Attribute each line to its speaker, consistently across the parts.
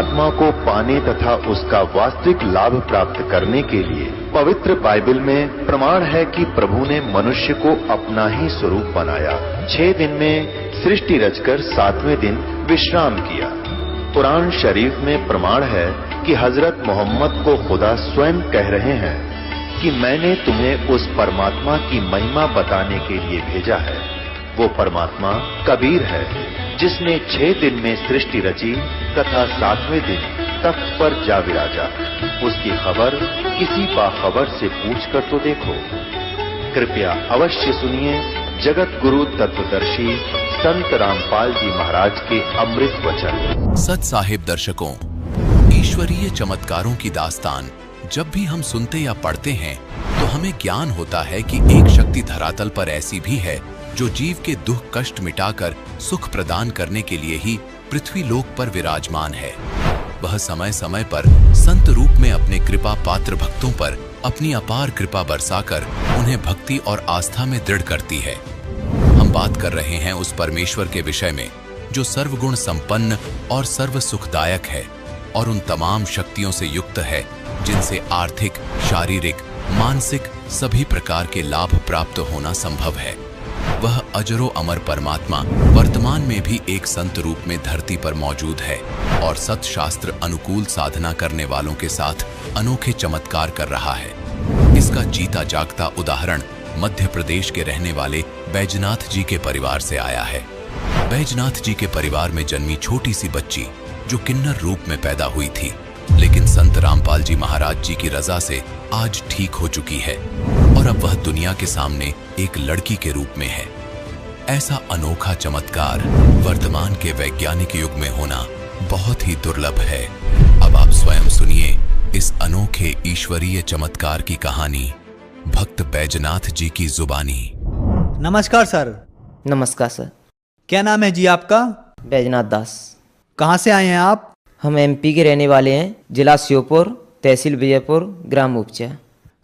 Speaker 1: परमात्मा को पाने तथा उसका वास्तविक लाभ प्राप्त करने के लिए पवित्र बाइबल में प्रमाण है कि प्रभु ने मनुष्य को अपना ही स्वरूप बनाया। 6 दिन में सृष्टि रचकर 7वें दिन विश्राम किया। कुरान शरीफ में प्रमाण है कि हजरत मोहम्मद को खुदा स्वयं कह रहे हैं कि मैंने तुम्हें उस परमात्मा की महिमा बताने के लिए भेजा है। वो परमात्मा कबीर है जिसने 6 दिन में सृष्टि रची तथा 7वें दिन तख्त पर जा विराजा। उसकी खबर किसी बाखबर से पूछकर तो देखो। कृपया अवश्य सुनिए जगत गुरु तत्वदर्शी संत रामपाल जी महाराज के अमृत वचन।
Speaker 2: सत साहिब दर्शकों, ईश्वरीय चमत्कारों की दास्तान जब भी हम सुनते या पढ़ते हैं तो हमें ज्ञान होता है कि एक शक्ति धरातल पर ऐसी भी है जो जीव के दुख कष्ट मिटाकर सुख प्रदान करने के लिए ही पृथ्वी लोक पर विराजमान है। वह समय समय पर संत रूप में अपने कृपा पात्र भक्तों पर अपनी अपार कृपा बरसाकर उन्हें भक्ति और आस्था में दृढ़ करती है। हम बात कर रहे हैं उस परमेश्वर के विषय में जो सर्वगुण संपन्न और सर्व सुखदायक है और उन तमाम शक्तियों से युक्त है जिनसे आर्थिक, शारीरिक, मानसिक सभी प्रकार के लाभ प्राप्त होना संभव है। वह अजरो अमर परमात्मा वर्तमान में भी एक संत रूप में धरती पर मौजूद है और सत शास्त्र अनुकूल साधना करने वालों के साथ अनोखे चमत्कार कर रहा है। इसका जीता जागता उदाहरण मध्य प्रदेश के रहने वाले बैजनाथ जी के परिवार से आया है। बैजनाथ जी के परिवार में जन्मी छोटी सी बच्ची जो किन्नर रूप में पैदा हुई थी, लेकिन संत रामपाल जी महाराज जी की रजा से आज ठीक हो चुकी है और अब वह दुनिया के सामने एक लड़की के रूप में है। ऐसा अनोखा चमत्कार वर्तमान के वैज्ञानिक युग में होना बहुत ही दुर्लभ है। अब आप स्वयं सुनिए इस अनोखे ईश्वरीय चमत्कार की कहानी भक्त बैजनाथ जी की जुबानी।
Speaker 3: नमस्कार सर।
Speaker 4: नमस्कार सर।
Speaker 3: क्या नाम है जी आपका?
Speaker 4: बैजनाथ दास।
Speaker 3: कहाँ से आए हैं आप?
Speaker 4: हम एमपी के रहने वाले हैं, जिला श्योपुर, तहसील विजयपुर, ग्राम उपचा।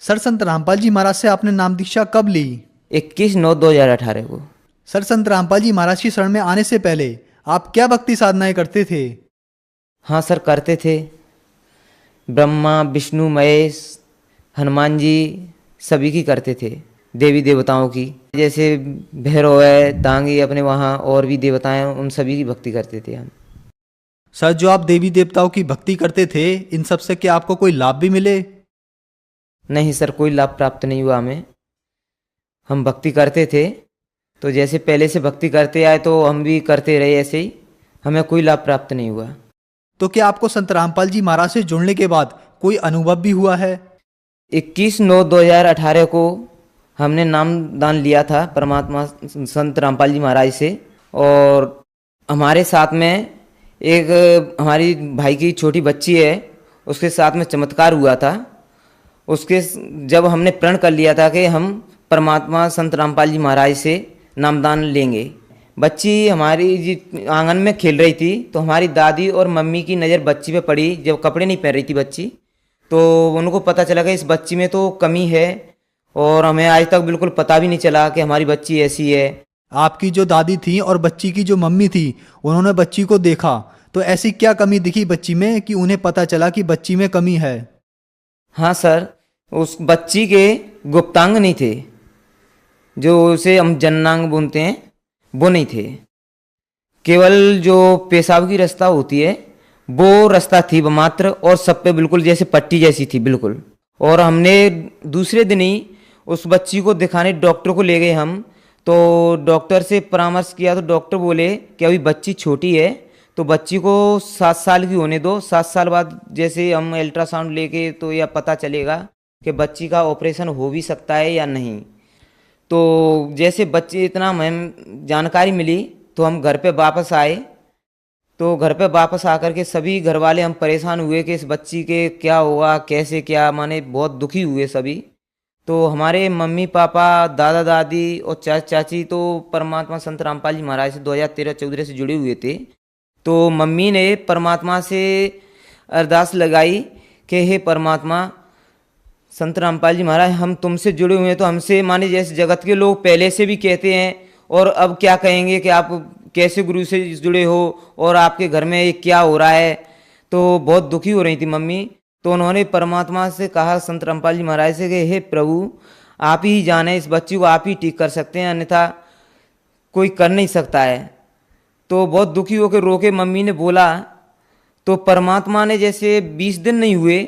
Speaker 3: सर, संत रामपाल जी महाराज से आपने नाम दीक्षा कब ली?
Speaker 4: 21/9/2018 को।
Speaker 3: सर, संत रामपाल जी महाराज की शरण में आने से पहले आप क्या भक्ति साधनाएं करते थे?
Speaker 4: हाँ सर, करते थे। ब्रह्मा, विष्णु, महेश, हनुमान जी सभी की करते थे, देवी देवताओं की। जैसे भैरव है, दांगी अपने वहाँ और भी देवताएं, उन सभी की भक्ति करते थे हम।
Speaker 3: सर, जो आप देवी देवताओं की भक्ति करते थे, इन सब से क्या आपको कोई लाभ भी मिले?
Speaker 4: नहीं सर, कोई लाभ प्राप्त नहीं हुआ हमें। हम भक्ति करते थे तो जैसे पहले से भक्ति करते आए तो हम भी करते रहे ऐसे ही, हमें कोई लाभ प्राप्त नहीं हुआ।
Speaker 3: तो क्या आपको संत रामपाल जी महाराज से जुड़ने के बाद कोई अनुभव भी हुआ है?
Speaker 4: 21/9/2018 को हमने नामदान लिया था परमात्मा संत रामपाल जी महाराज से, और हमारे साथ में एक हमारी भाई की छोटी बच्ची है, उसके साथ में चमत्कार हुआ था। उसके जब हमने प्रण कर लिया था कि हम परमात्मा संत रामपाल जी महाराज से नामदान लेंगे। बच्ची हमारी आंगन में खेल रही थी तो हमारी दादी और मम्मी की नज़र बच्ची पे पड़ी, जब कपड़े नहीं पहन रही थी बच्ची, तो उनको पता चला कि इस बच्ची में तो कमी है, और हमें आज तक बिल्कुल पता भी नहीं चला कि हमारी बच्ची ऐसी है।
Speaker 3: आपकी जो दादी थी और बच्ची की जो मम्मी थी, उन्होंने बच्ची को देखा तो ऐसी क्या कमी दिखी बच्ची में कि उन्हें पता चला कि बच्ची में कमी है?
Speaker 4: हाँ सर, उस बच्ची के गुप्तांग नहीं थे, जो उसे हम जननांग बोलते हैं, वो नहीं थे। केवल जो पेशाब की रास्ता होती है वो रास्ता थी मात्र, और सब पे बिल्कुल जैसे पट्टी जैसी थी बिल्कुल। और हमने दूसरे दिन ही उस बच्ची को दिखाने डॉक्टर को ले गए हम, तो डॉक्टर से परामर्श किया तो डॉक्टर बोले कि अभी बच्ची छोटी है तो बच्ची को 7 साल की होने दो, 7 साल बाद जैसे हम अल्ट्रासाउंड लेके तो यह पता चलेगा कि बच्ची का ऑपरेशन हो भी सकता है या नहीं। तो जैसे बच्चे इतना हमें जानकारी मिली तो हम घर पे वापस आए। तो घर पे वापस आकर के सभी घर वाले हम परेशान हुए कि इस बच्ची के क्या होगा, कैसे क्या, माने बहुत दुखी हुए सभी। तो हमारे मम्मी पापा, दादा दादी और चाचा चाची तो परमात्मा संत रामपाल जी महाराज से 2013-14 से जुड़े हुए थे। तो मम्मी ने परमात्मा से अरदास लगाई कि हे परमात्मा संत रामपाल जी महाराज, हम तुमसे जुड़े हुए हैं तो हमसे माने जैसे जगत के लोग पहले से भी कहते हैं और अब क्या कहेंगे कि आप कैसे गुरु से जुड़े हो और आपके घर में क्या हो रहा है। तो बहुत दुखी हो रही थी मम्मी। तो उन्होंने परमात्मा से कहा, संत रामपाल जी महाराज से, कि हे प्रभु, आप ही जाने, इस बच्ची को आप ही ठीक कर सकते हैं, अन्यथा कोई कर नहीं सकता है। तो बहुत दुखी होकर रोके मम्मी ने बोला। तो परमात्मा ने जैसे 20 दिन नहीं हुए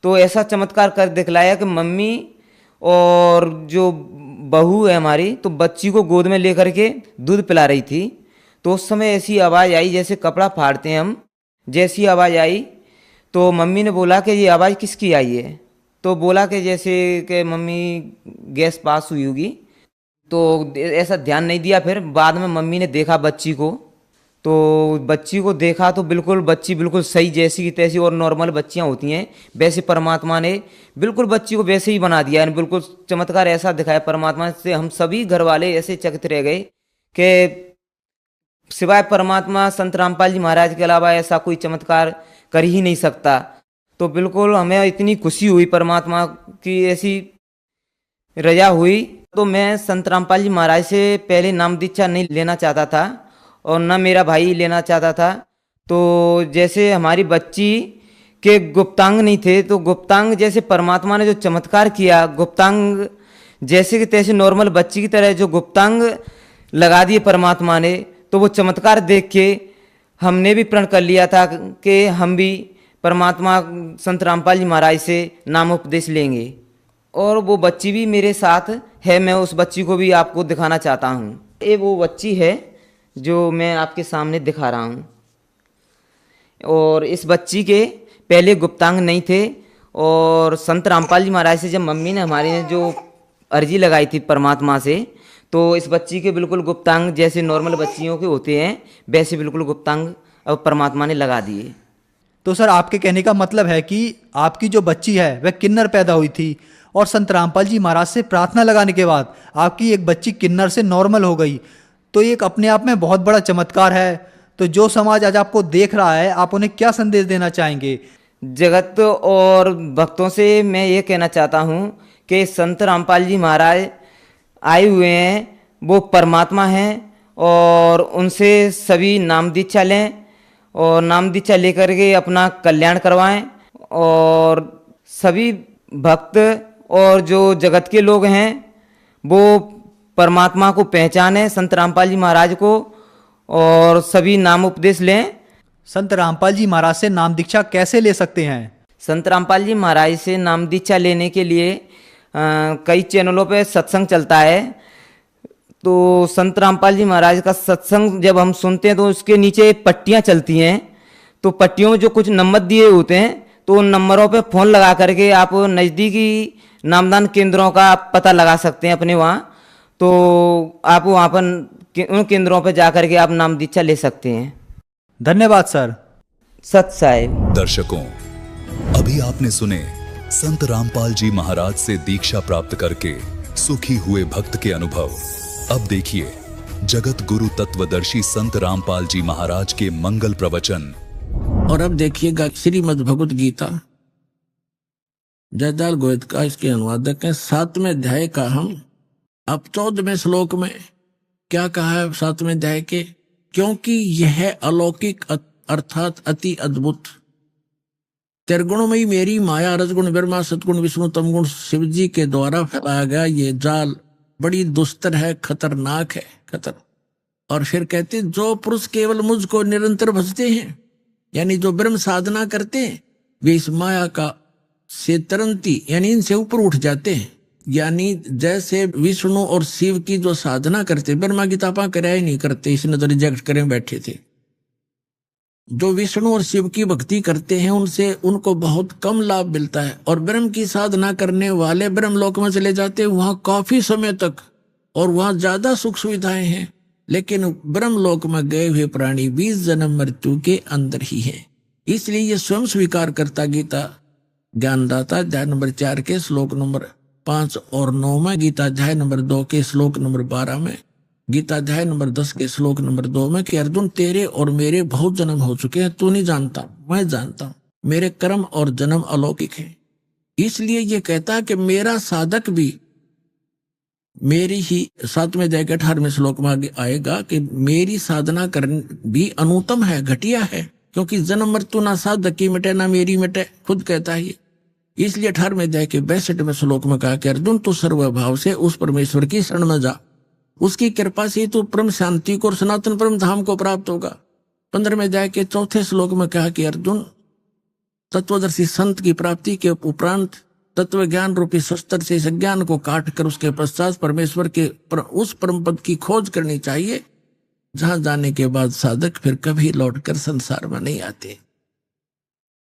Speaker 4: तो ऐसा चमत्कार कर दिखलाया कि मम्मी और जो बहू है हमारी, तो बच्ची को गोद में लेकर के दूध पिला रही थी। तो उस समय ऐसी आवाज़ आई जैसे कपड़ा फाड़ते हैं हम, जैसी आवाज़ आई तो मम्मी ने बोला कि ये आवाज़ किसकी आई है। तो बोला कि जैसे कि मम्मी गैस पास हुई होगी। तो ऐसा ध्यान नहीं दिया। फिर बाद में मम्मी ने देखा बच्ची को, तो बच्ची को देखा तो बिल्कुल बच्ची बिल्कुल सही, जैसी की तैसी, और नॉर्मल बच्चियां होती हैं वैसे परमात्मा ने बिल्कुल बच्ची को वैसे ही बना दिया। बिल्कुल चमत्कार ऐसा दिखाया परमात्मा से, हम सभी घर वाले ऐसे चकित रह गए कि सिवाय परमात्मा संत रामपाल जी महाराज के अलावा ऐसा कोई चमत्कार कर ही नहीं सकता। तो बिल्कुल हमें इतनी खुशी हुई, परमात्मा की ऐसी रजा हुई। तो मैं संत रामपाल जी महाराज से पहले नाम दीक्षा नहीं लेना चाहता था और न मेरा भाई लेना चाहता था। तो जैसे हमारी बच्ची के गुप्तांग नहीं थे, तो गुप्तांग जैसे परमात्मा ने जो चमत्कार किया, गुप्तांग जैसे कि तैसे नॉर्मल बच्ची की तरह जो गुप्तांग लगा दिए परमात्मा ने, तो वो चमत्कार देख के हमने भी प्रण कर लिया था कि हम भी परमात्मा संत रामपाल जी महाराज से नाम उपदेश लेंगे। और वो बच्ची भी मेरे साथ है, मैं उस बच्ची को भी आपको दिखाना चाहता हूँ। ये वो बच्ची है जो मैं आपके सामने दिखा रहा हूँ। और इस बच्ची के पहले गुप्तांग नहीं थे, और संत रामपाल जी महाराज से जब मम्मी ने हमारी ने जो अर्जी लगाई थी परमात्मा से, तो इस बच्ची के बिल्कुल गुप्तांग जैसे नॉर्मल बच्चियों के होते हैं वैसे बिल्कुल गुप्तांग अब परमात्मा ने लगा दिए।
Speaker 3: तो सर आपके कहने का मतलब है कि आपकी जो बच्ची है वह किन्नर पैदा हुई थी और संत रामपाल जी महाराज से प्रार्थना लगाने के बाद आपकी एक बच्ची किन्नर से नॉर्मल हो गई। तो ये एक अपने आप में बहुत बड़ा चमत्कार है। तो जो समाज आज आपको देख रहा है, आप उन्हें क्या संदेश देना चाहेंगे?
Speaker 4: जगत और भक्तों से मैं ये कहना चाहता हूँ कि संत रामपाल जी महाराज आए हुए हैं, वो परमात्मा हैं, और उनसे सभी नाम दीक्षा लें और नाम दीक्षा लेकर के अपना कल्याण करवाएं। और सभी भक्त और जो जगत के लोग हैं वो परमात्मा को पहचानें, संत रामपाल जी महाराज को, और सभी नाम उपदेश लें।
Speaker 3: संत रामपाल जी महाराज से नाम दीक्षा कैसे ले सकते हैं?
Speaker 4: संत रामपाल जी महाराज से नाम दीक्षा लेने के लिए कई चैनलों पे सत्संग चलता है। तो संत रामपाल जी महाराज का सत्संग जब हम सुनते हैं तो उसके नीचे पट्टियाँ चलती हैं, तो पट्टियों में जो कुछ नंबर दिए होते हैं, तो उन नंबरों पे फ़ोन लगा करके आप नज़दीकी नामदान केंद्रों का पता लगा सकते हैं अपने वहाँ। तो आप वहाँ पर उन केंद्रों पर जा करके आप नाम दीक्षा ले सकते हैं।
Speaker 3: धन्यवाद सर।
Speaker 4: सत साहिब।
Speaker 2: दर्शकों, अभी आपने सुने संत रामपाल जी महाराज से दीक्षा प्राप्त करके सुखी हुए भक्त के अनुभव। अब देखिए जगत गुरु तत्वदर्शी संत रामपाल जी महाराज के मंगल प्रवचन।
Speaker 5: और अब देखिएगा श्रीमद् भगवत गीता, जयदाल गोयत का इसके अनुवादक है। 7वें अध्याय का हम अब 14वें श्लोक में क्या कहा है 7वें अध्याय के, क्योंकि यह अलौकिक अर्थात अति अद्भुत त्रिगुणमयी मेरी माया, रजगुण ब्रह्मा, सतगुण विष्णु, तमगुण शिव जी के द्वारा फैलाया गया ये जाल बड़ी दुस्तर है, खतरनाक है, खतर। और फिर कहते जो पुरुष केवल मुझको निरंतर भजते हैं, यानी जो ब्रह्म साधना करते हैं, वे इस माया का से तरंती यानी इनसे ऊपर उठ जाते हैं। यानी जैसे विष्णु और शिव की जो साधना करते, ब्रह्मा की तपा कराया ही नहीं करते, इसने तो रिजेक्ट करे बैठे थे। जो विष्णु और शिव की भक्ति करते हैं उनसे उनको बहुत कम लाभ मिलता है, और ब्रह्म की साधना करने वाले ब्रह्मलोक में चले जाते हैं, वहां काफी समय तक, और वहां ज्यादा सुख सुविधाएं हैं। लेकिन ब्रह्मलोक में गए हुए प्राणी 20 जन्म मृत्यु के अंदर ही हैं। इसलिए ये स्वयं स्वीकार करता गीता ज्ञानदाता अध्याय नंबर 4 के श्लोक नंबर 5 और 9 में, गीता अध्याय नंबर 2 के श्लोक नंबर 12 में, गीता अध्याय नंबर 10 के श्लोक नंबर 2 में कि अर्जुन तेरे और मेरे बहुत जन्म हो चुके हैं, तू नहीं जानता, मैं जानता हूं, मेरे कर्म और जन्म अलौकिक है। इसलिए ये कहता है कि मेरा साधक भी मेरी ही 7वें अध्याय के 18वें श्लोक में आगे आएगा कि मेरी साधना करनी भी अनुत्तम है, घटिया है, क्योंकि जन्म मृत्यु ना साधक की मिटे ना मेरी मिटे, खुद कहता है ये। इसलिए 18वें अध्याय के 62वें श्लोक में कहा कि अर्जुन तू सर्वभाव से उस परमेश्वर की शरण में जा, उसकी कृपा से तू परम शांति को और सनातन परम धाम को प्राप्त होगा। 15वें अध्याय के 4थे श्लोक में कहा कि अर्जुन तत्वदर्शी संत की प्राप्ति के उपरांत तत्व ज्ञान रूपी शस्त्र से इस ज्ञान को काट कर उसके पश्चात परमेश्वर के उस परम पद की खोज करनी चाहिए, जहां जाने के बाद साधक फिर कभी लौटकर संसार में नहीं आते।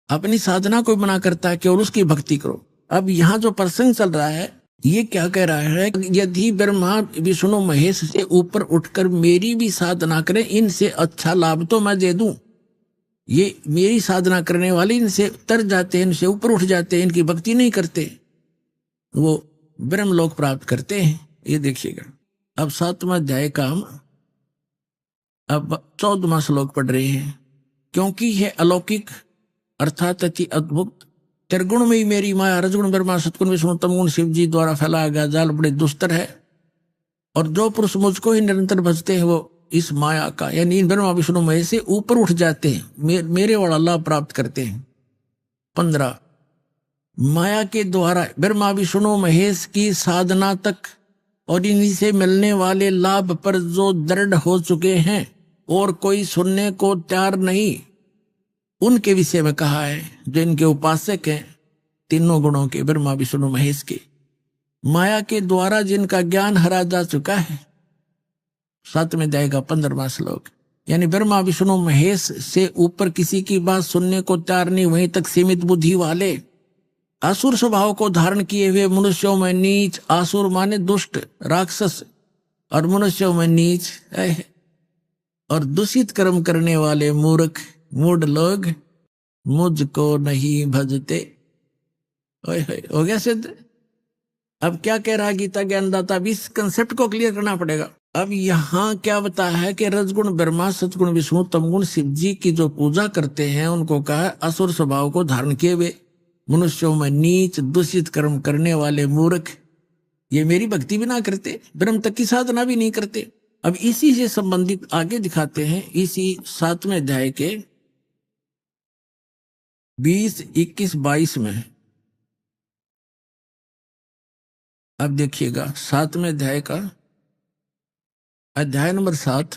Speaker 5: अपनी साधना को बना करता है केवल उसकी भक्ति करो। अब यहाँ जो प्रसंग चल रहा है ये क्या कह रहा है, यदि ब्रह्मा विष्णु महेश से ऊपर उठकर मेरी भी साधना करें, इनसे अच्छा लाभ तो मैं दे दूं। ये मेरी साधना करने वाले इनसे तर जाते हैं, इनसे ऊपर उठ जाते हैं, इनकी भक्ति नहीं करते, वो ब्रह्मलोक प्राप्त करते हैं। ये देखिएगा। अब 7वां अध्याय का हम अब 14वां श्लोक पढ़ रहे हैं। क्योंकि यह अलौकिक अर्थात अति अद्भुत त्रिगुण में ही मेरी माया रजगुण ब्रह्मा सतगुण विष्णु तमगुण शिव जी द्वारा फैलाया गया जाल बड़े दुस्तर है, और जो पुरुष मुझको ही निरंतर भजते हैं वो इस माया का यानी इन ब्रह्मा विष्णु महेश से ऊपर उठ जाते हैं, मेरे वाला लाभ प्राप्त करते हैं। 15 माया के द्वारा ब्रह्मा विष्णु महेश की साधना तक और इन्हीं से मिलने वाले लाभ पर जो दृढ़ हो चुके हैं और कोई सुनने को तैयार नहीं, उनके विषय में कहा है। जो इनके उपासक हैं तीनों गुणों के, ब्रह्मा विष्णु महेश के, माया के द्वारा जिनका ज्ञान हरा जा चुका है। 7वें अध्याय का 15वां श्लोक। यानी ब्रह्मा विष्णु महेश से ऊपर किसी की बात सुनने को तैयार नहीं, वहीं तक सीमित बुद्धि वाले, असुर स्वभाव को धारण किए हुए मनुष्यों में नीच, आसुर माने दुष्ट राक्षस, और मनुष्यों में नीच और दूषित कर्म करने वाले मूर्ख मूढ़ लोग मुझको नहीं भजते। हो गया सिद्ध। अब क्या कह रहा है गीता ज्ञानदाता? अब इस कंसेप्ट को क्लियर करना पड़ेगा। अब यहाँ क्या बताया है कि रजगुण ब्रह्मा सतगुण विष्णु तमगुण शिव जी की जो पूजा करते हैं उनको कहा है असुर स्वभाव को धारण किए हुए मनुष्यों में नीच दूषित कर्म करने वाले मूर्ख, ये मेरी भक्ति भी ना करते, ब्रह्म तक की साधना भी नहीं करते। अब इसी से संबंधित आगे दिखाते हैं इसी 7वें अध्याय के 20, 21, 22 में। अब देखिएगा 7वें अध्याय का अध्याय नंबर 7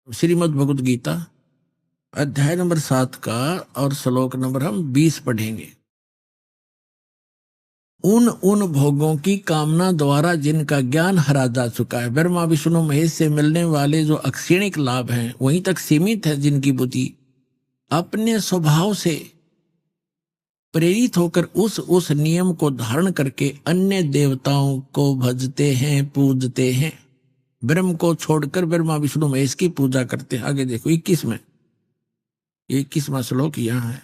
Speaker 5: श्रीमद् भगवद गीता अध्याय नंबर 7 का और श्लोक नंबर हम 20 पढ़ेंगे। उन भोगों की कामना द्वारा जिनका ज्ञान हरा जा चुका है, ब्रह्मा विष्णु महेश से मिलने वाले जो अक्षणिक लाभ हैं वहीं तक सीमित है, जिनकी बुद्धि अपने स्वभाव से प्रेरित होकर उस नियम को धारण करके अन्य देवताओं को भजते हैं, पूजते हैं, ब्रह्म को छोड़कर ब्रह्मा विष्णु महेश की पूजा करते हैं। आगे देखो 21 में, 21वां श्लोक यहां है।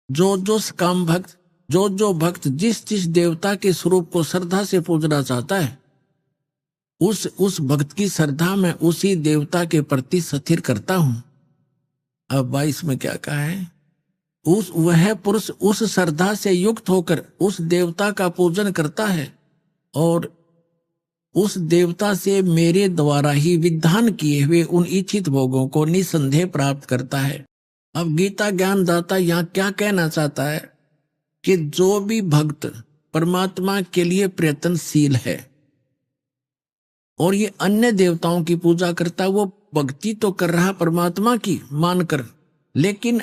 Speaker 5: जो काम भक्त, जो भक्त जिस देवता के स्वरूप को श्रद्धा से पूजना चाहता है, उस भक्त की श्रद्धा में उसी देवता के प्रति स्थिर करता हूं। अब 22 में क्या कहा है? वह पुरुष उस श्रद्धा से युक्त होकर उस देवता का पूजन करता है और उस देवता से मेरे द्वारा ही विधान किए हुए उन इच्छित भोगों को निसंदेह प्राप्त करता है। अब गीता ज्ञानदाता यहाँ क्या कहना चाहता है कि जो भी भक्त परमात्मा के लिए प्रयत्नशील है और ये अन्य देवताओं की पूजा करता है, वो भक्ति तो कर रहा परमात्मा की मानकर, लेकिन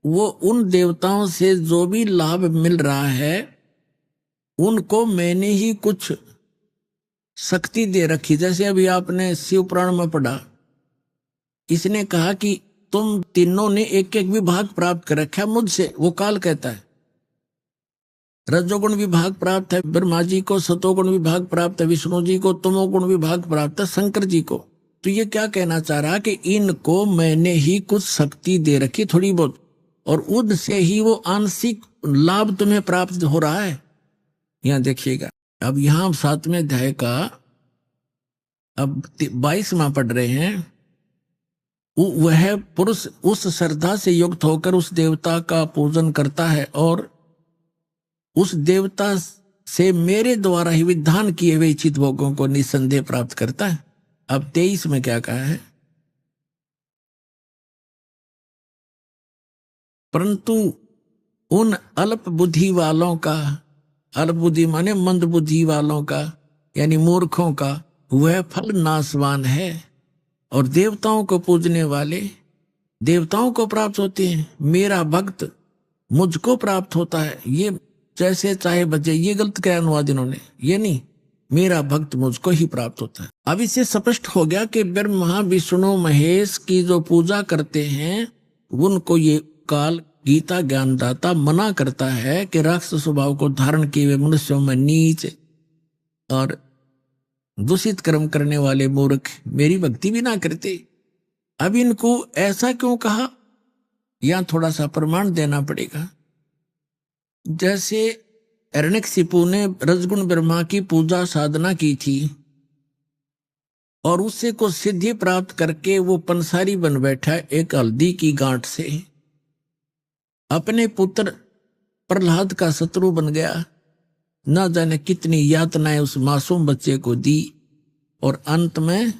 Speaker 5: वो उन देवताओं से जो भी लाभ मिल रहा है उनको मैंने ही कुछ शक्ति दे रखी। जैसे अभी आपने शिव पुराण में पढ़ा, इसने कहा कि तुम तीनों ने एक एक विभाग प्राप्त कर रखा मुझसे। वो काल कहता है रजोगुण विभाग प्राप्त है ब्रह्मा जी को, सतोगुण विभाग प्राप्त है विष्णु जी को, तमोगुण विभाग प्राप्त है शंकर जी को। तो ये क्या कहना चाह रहा कि इनको मैंने ही कुछ शक्ति दे रखी थोड़ी बहुत, और उनसे ही वो आंशिक लाभ तुम्हें प्राप्त हो रहा है। यहां देखिएगा। अब यहां 7वें अध्याय का अब 22वां पढ़ रहे हैं। वह पुरुष उस श्रद्धा से युक्त होकर उस देवता का पूजन करता है और उस देवता से मेरे द्वारा ही विधान किए हुए इच्छित भोगों को निसंदेह प्राप्त करता है। अब 23 में क्या कहा है? परंतु उन अल्प बुद्धि वालों का, अल्प बुद्धि माने मंद बुद्धि वालों का, यानी मूर्खों का, वह फल नाशवान है। और देवताओं को पूजने वाले देवताओं को प्राप्त होते हैं, मेरा भक्त मुझको प्राप्त होता है। ये जैसे चाहे बचे, ये गलत किया अनुवाद इन्होंने, ये नहीं, मेरा भक्त मुझको ही प्राप्त होता है। अब इससे स्पष्ट हो गया कि ब्रह्मा विष्णु महेश की जो पूजा करते हैं उनको ये काल गीता ज्ञानदाता मना करता है कि राक्षस स्वभाव को धारण किए हुए मनुष्यों में नीच और दूषित कर्म करने वाले मूर्ख मेरी भक्ति भी ना करते। अब इनको ऐसा क्यों कहा, यहां थोड़ा सा प्रमाण देना पड़ेगा। जैसे हिरण्यकशिपु ने रजगुण ब्रह्मा की पूजा साधना की थी और उससे को सिद्धि प्राप्त करके वो पंसारी बन बैठा एक हल्दी की गांठ से, अपने पुत्र प्रहलाद का शत्रु बन गया। न जाने कितनी यातनाएं उस मासूम बच्चे को दी और अंत में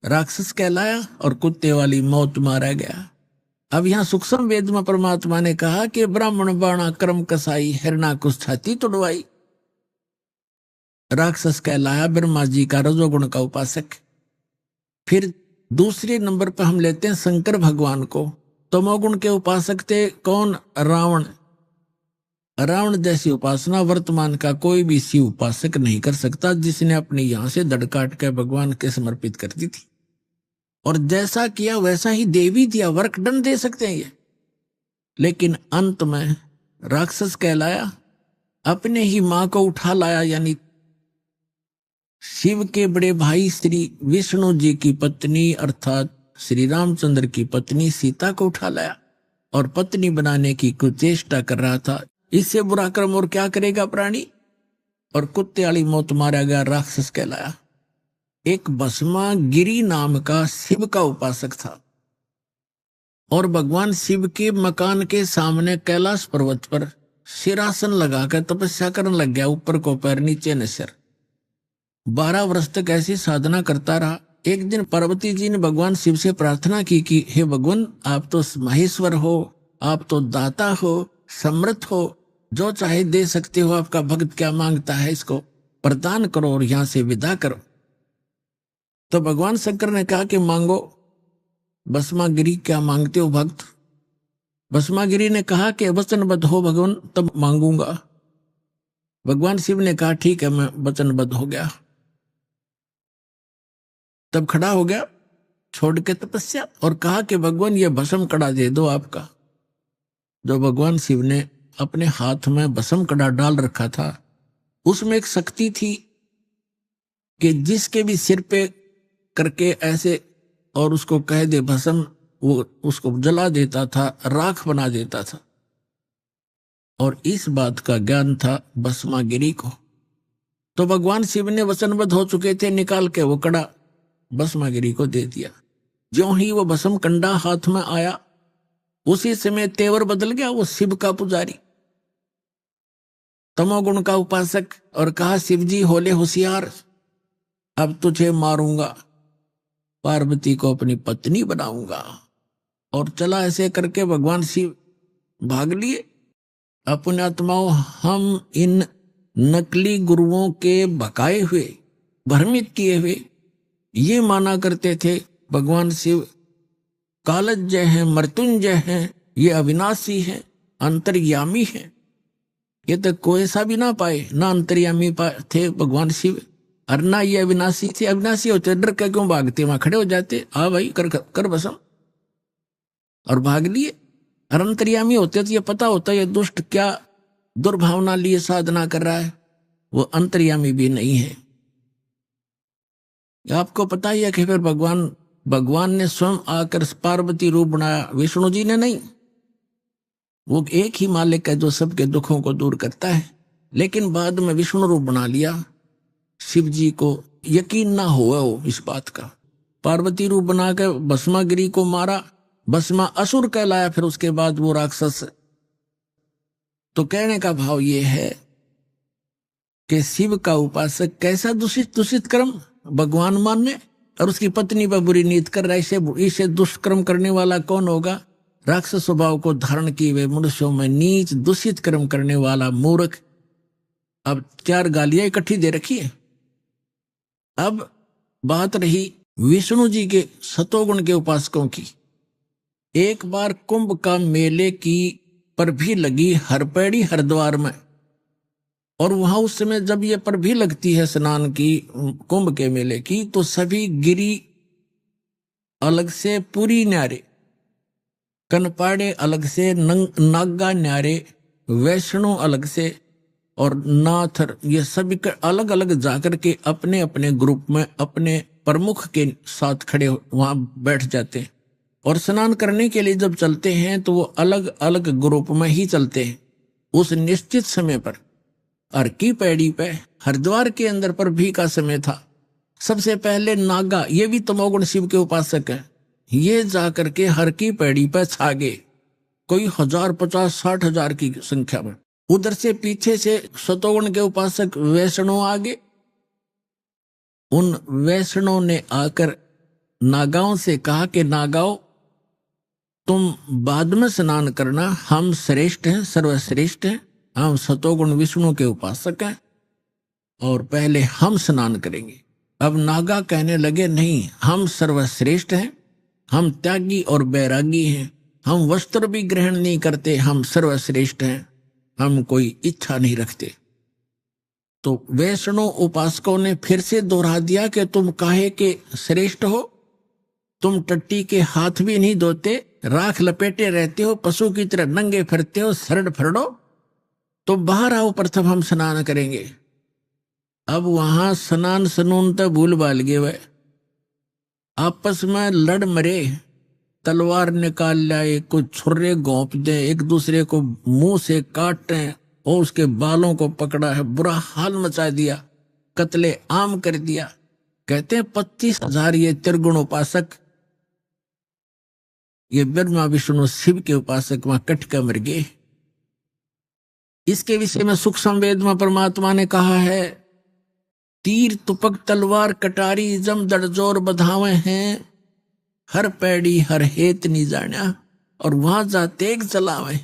Speaker 5: राक्षस कहलाया और कुत्ते वाली मौत मारा गया। अब यहां सूक्ष्म वेद में परमात्मा ने कहा कि ब्राह्मण बाणा कर्म कसाई हिरणा कुछ छाती तोड़वाई, राक्षस कहलाया ब्रह्मा जी का रजोगुण का उपासक। फिर दूसरे नंबर पर हम लेते हैं शंकर भगवान को, तमोगुण के उपासक थे कौन, रावण। रावण जैसी उपासना वर्तमान का कोई भी शिव उपासक नहीं कर सकता, जिसने अपनी यहां से दड़ काट के भगवान के समर्पित कर दी थी और जैसा किया वैसा ही दे भी दिया, वर्क डन दे सकते हैं ये। लेकिन अंत में राक्षस कहलाया, अपने ही मां को उठा लाया, यानी शिव के बड़े भाई श्री विष्णु जी की पत्नी अर्थात श्री रामचंद्र की पत्नी सीता को उठा लाया और पत्नी बनाने की कुचेष्टा कर रहा था। इससे बुरा कर्म और क्या करेगा प्राणी, और कुत्ते वाली मौत मारा गया, राक्षस कहलाया। एक भस्मा गिरी नाम का शिव का उपासक था और भगवान शिव के मकान के सामने कैलाश पर्वत पर सिरासन लगाकर तपस्या करने लग गया, ऊपर को पैर नीचे न सिर। 12 वर्ष तक ऐसी साधना करता रहा। एक दिन पार्वती जी ने भगवान शिव से प्रार्थना की कि हे भगवान, आप तो महेश्वर हो, आप तो दाता हो, समर्थ हो, जो चाहे दे सकते हो, आपका भक्त क्या मांगता है इसको प्रदान करो और यहां से विदा करो। तो भगवान शंकर ने कहा कि मांगो। भस्मागिरी, क्या मांगते हो भक्त? भस्मागिरी ने कहा कि वचनबद्ध हो भगवान, तब मांगूंगा। भगवान शिव ने कहा ठीक है, मैं वचनबद्ध हो गया। तब खड़ा हो गया छोड़ के तपस्या और कहा कि भगवान ये भस्म कड़ा दे दो आपका। जो भगवान शिव ने अपने हाथ में भस्म कड़ा डाल रखा था, उसमें एक शक्ति थी कि जिसके भी सिर पे करके ऐसे और उसको कह दे भस्म, वो उसको जला देता था, राख बना देता था। और इस बात का ज्ञान था भस्मागिरी को। तो भगवान शिव ने वचनबद्ध हो चुके थे, निकाल के वो कड़ा भस्मागिरी को दे दिया। ज्यों ही वो भस्म कंडा हाथ में आया, उसी समय तेवर बदल गया। वो शिव का पुजारी, तमोगुण का उपासक, और कहा शिव जी होले होशियार, अब तुझे मारूंगा, पार्वती को अपनी पत्नी बनाऊंगा। और चला ऐसे करके भगवान शिव भाग लिए। अपने आत्माओं, हम इन नकली गुरुओं के भकाए हुए, भ्रमित किए हुए ये माना करते थे भगवान शिव कालज्जय हैं, मृत्युंजय हैं, ये अविनाशी हैं, अंतर्यामी हैं। ये तो कोई सा भी ना पाए, ना अंतर्यामी थे भगवान शिव और ना ये अविनाशी थे। अविनाशी होते डर के क्यों भागते, वहां खड़े हो जाते, आ भाई कर भस्म, और भाग लिए। और अंतर्यामी होते तो ये पता होता ये दुष्ट क्या दुर्भावना लिए साधना कर रहा है, वो अंतर्यामी भी नहीं है। आपको पता ही है कि फिर भगवान ने स्वयं आकर पार्वती रूप बनाया, विष्णु जी ने नहीं। वो एक ही मालिक है जो सबके दुखों को दूर करता है, लेकिन बाद में विष्णु रूप बना लिया। शिव जी को यकीन ना हुआ हो इस बात का, पार्वती रूप बना के भस्मागिरी को मारा, भस्मा असुर कहलाया। फिर उसके बाद वो राक्षस। तो कहने का भाव ये है कि शिव का उपासक कैसा दूषित कर्म भगवान मानने और उसकी पत्नी पर बुरी नीत कर रहा है, इसे दुष्कर्म करने वाला कौन होगा? राक्षस स्वभाव को धारण किए हुए मनुष्यों में नीच दूषित कर्म करने वाला मूर्ख। अब 4 गालियां इकट्ठी दे रखी है। अब बात रही विष्णु जी के सतोगुण के उपासकों की। एक बार कुंभ का मेले की पर भी लगी हरपेड़ी हरिद्वार में, और वहां उस समय जब ये पर भी लगती है स्नान की, कुंभ के मेले की, तो सभी गिरी अलग से पूरी न्यारे, कनपाड़े अलग से, नागा न्यारे, वैष्णो अलग से और नाथर, ये सभी अलग अलग जाकर के अपने अपने ग्रुप में अपने प्रमुख के साथ खड़े वहां बैठ जाते हैं। और स्नान करने के लिए जब चलते हैं तो वो अलग अलग ग्रुप में ही चलते हैं उस निश्चित समय पर। हर की पैड़ी पे हरिद्वार के अंदर पर भी का समय था। सबसे पहले नागा, ये भी तमोगुण शिव के उपासक है, ये जाकर के हर की पैड़ी पे छा गए, कोई 1000, 50, 60 हजार की संख्या में। उधर से पीछे से सतोगुण के उपासक वैष्णो आ गए। उन वैष्णो ने आकर नागाओं से कहा कि नागाओं, तुम बाद में स्नान करना, हम श्रेष्ठ हैं, सर्वश्रेष्ठ हैं, हम सतोगुण विष्णु के उपासक हैं और पहले हम स्नान करेंगे। अब नागा कहने लगे, नहीं, हम सर्वश्रेष्ठ हैं, हम त्यागी और बैरागी हैं, हम वस्त्र भी ग्रहण नहीं करते, हम सर्वश्रेष्ठ हैं, हम कोई इच्छा नहीं रखते। तो वैष्णो उपासकों ने फिर से दोहरा दिया कि तुम काहे के श्रेष्ठ हो, तुम टट्टी के हाथ भी नहीं धोते, राख लपेटे रहते हो, पशु की तरह नंगे फिरते हो, सरड फरडो, तो बाहर आओ, प्रथम हम स्नान करेंगे। अब वहां स्नान सनून तो भूल भाल गए, वह आपस में लड़ मरे, तलवार निकाल लाए, कुछ छुर्रे घोंप दे, एक दूसरे को मुंह से काटे और उसके बालों को पकड़ा है, बुरा हाल मचा दिया, कत्ले आम कर दिया। कहते हैं 25,000 ये त्रिगुण उपासक, ये ब्रह्मा विष्णु शिव के उपासक वहां कट कर मर गए। इसके विषय में सुख संवेद में परमात्मा ने कहा है, तीर तुपक तलवार कटारी जम दड़जोर बधावे हैं, हर पैड़ी हर हेत नहीं जाना, और वहां जा तेग चलावे,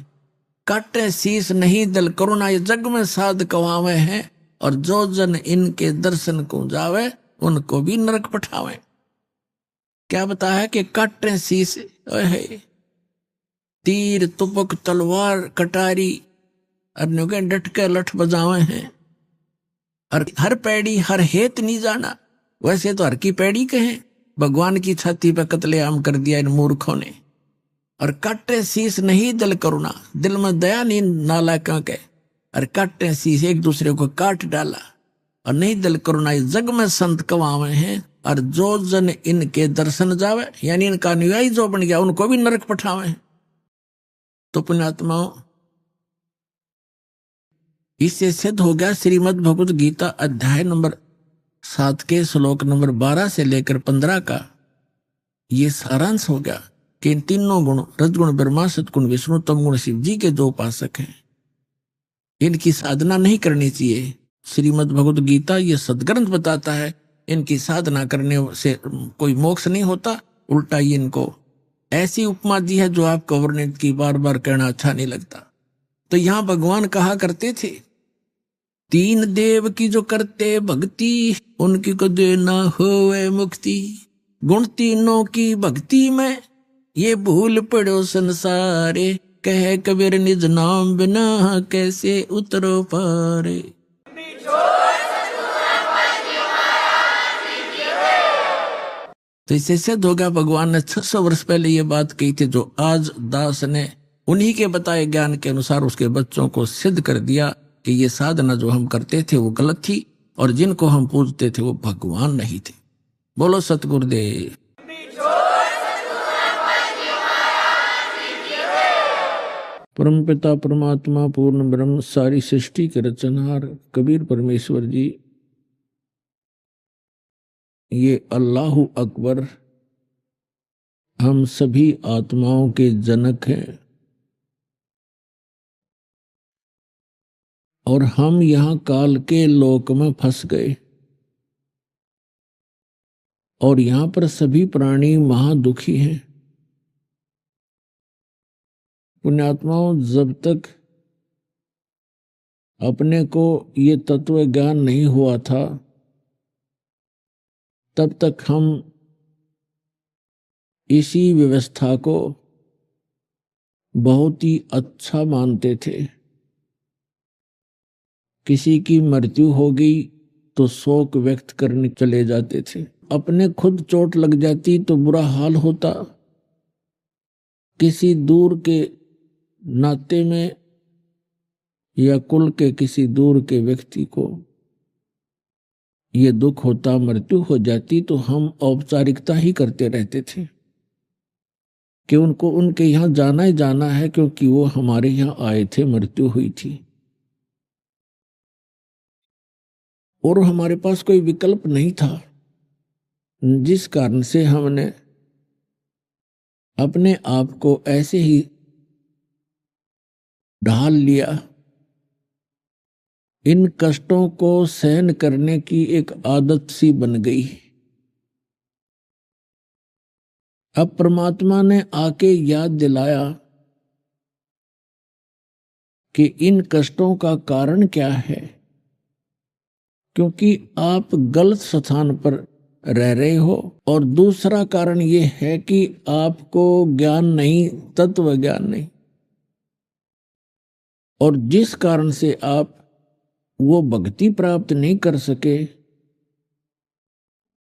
Speaker 5: काटे शीस नहीं दल करुणा, ये जग में साध कवावे हैं, और जो जन इनके दर्शन को जावे उनको भी नरक पठावे। क्या बताया कि काटे शीस, तीर तुपक तलवार कटारी, अन्यों के डट के लठ बजावे हैं, और हर पैड़ी हर हेत नहीं जाना। वैसे तो हर की पैड़ी कहें, भगवान की छाती पे कत्लेआम कर दिया इन मूर्खों ने। और काटे शीस नहीं दल करुणा, दिल में दया नहीं नालायकों के, और काटे शीस एक दूसरे को काट डाला, और नहीं दल करुणा जग में संत कवावे हैं, और जो जन इनके दर्शन जावे, यानी इनका अनुयायी जो बन गया उनको भी नरक पठावे हैं। तो पुण्यात्माओं, इससे सिद्ध हो गया श्रीमद् भगवत गीता अध्याय नंबर 7 के श्लोक नंबर 12 से लेकर 15 का ये सारांश हो गया कि इन तीनों गुण, रजगुण ब्रह्मा, सतगुण विष्णु, तमगुण शिव जी के जो उपासक हैं, इनकी साधना नहीं करनी चाहिए। श्रीमद् भगवत गीता ये सदग्रंथ बताता है, इनकी साधना करने से कोई मोक्ष नहीं होता, उल्टा ये इनको ऐसी उपमा दी है जो आपको वर्णन की बार बार कहना अच्छा नहीं लगता। तो यहां भगवान कहा करते थे, 3 देव की जो करते भक्ति, उनकी को देना होवे मुक्ति, गुण तीनों की भक्ति में ये भूल पड़ो संसारे, कहे कबीर निज नाम बिना कैसे उतरो पारे। तो इससे सिद्ध होगा भगवान ने 600 वर्ष पहले ये बात कही थी, जो आज दास ने उन्हीं के बताए ज्ञान के अनुसार उसके बच्चों को सिद्ध कर दिया कि ये साधना जो हम करते थे वो गलत थी, और जिनको हम पूजते थे वो भगवान नहीं थे। बोलो सतगुरुदेव। परमपिता परमात्मा पूर्ण ब्रह्म सारी सृष्टि के रचनहार कबीर परमेश्वर जी, ये अल्लाहु अकबर हम सभी आत्माओं के जनक हैं, और हम यहां काल के लोक में फंस गए, और यहां पर सभी प्राणी महादुखी हैं। पुण्यात्माओं, जब तक अपने को ये तत्व ज्ञान नहीं हुआ था तब तक हम इसी व्यवस्था को बहुत ही अच्छा मानते थे। किसी की मृत्यु हो गई तो शोक व्यक्त करने चले जाते थे। अपने खुद चोट लग जाती तो बुरा हाल होता, किसी दूर के नाते में या कुल के किसी दूर के व्यक्ति को ये दुख होता, मृत्यु हो जाती, तो हम औपचारिकता ही करते रहते थे कि उनको उनके यहाँ जाना ही जाना है, क्योंकि वो हमारे यहाँ आए थे, मृत्यु हुई थी। और हमारे पास कोई विकल्प नहीं था, जिस कारण से हमने अपने आप को ऐसे ही ढाल लिया। इन कष्टों को सहन करने की एक आदत सी बन गई। अब परमात्मा ने आके याद दिलाया कि इन कष्टों का कारण क्या है, क्योंकि आप गलत स्थान पर रह रहे हो, और दूसरा कारण ये है कि आपको ज्ञान नहीं, तत्व ज्ञान नहीं, और जिस कारण से आप वो भक्ति प्राप्त नहीं कर सके,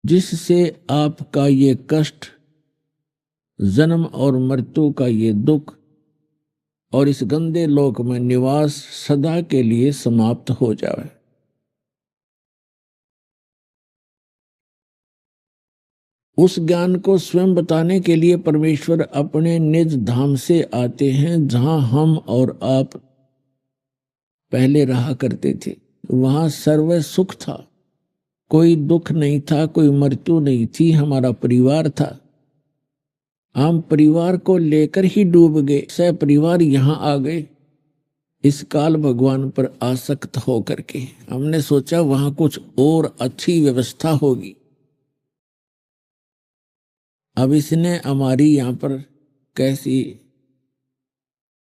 Speaker 5: जिससे आपका ये कष्ट, जन्म और मृत्यु का ये दुख और इस गंदे लोक में निवास सदा के लिए समाप्त हो जाए। उस ज्ञान को स्वयं बताने के लिए परमेश्वर अपने निज धाम से आते हैं, जहां हम और आप पहले रहा करते थे। वहां सर्व सुख था, कोई दुख नहीं था, कोई मृत्यु नहीं थी, हमारा परिवार था। हम परिवार को लेकर ही डूब गए, सह परिवार यहां आ गए इस काल भगवान पर आसक्त होकर के। हमने सोचा वहां कुछ और अच्छी व्यवस्था होगी। अब इसने हमारी यहां पर कैसी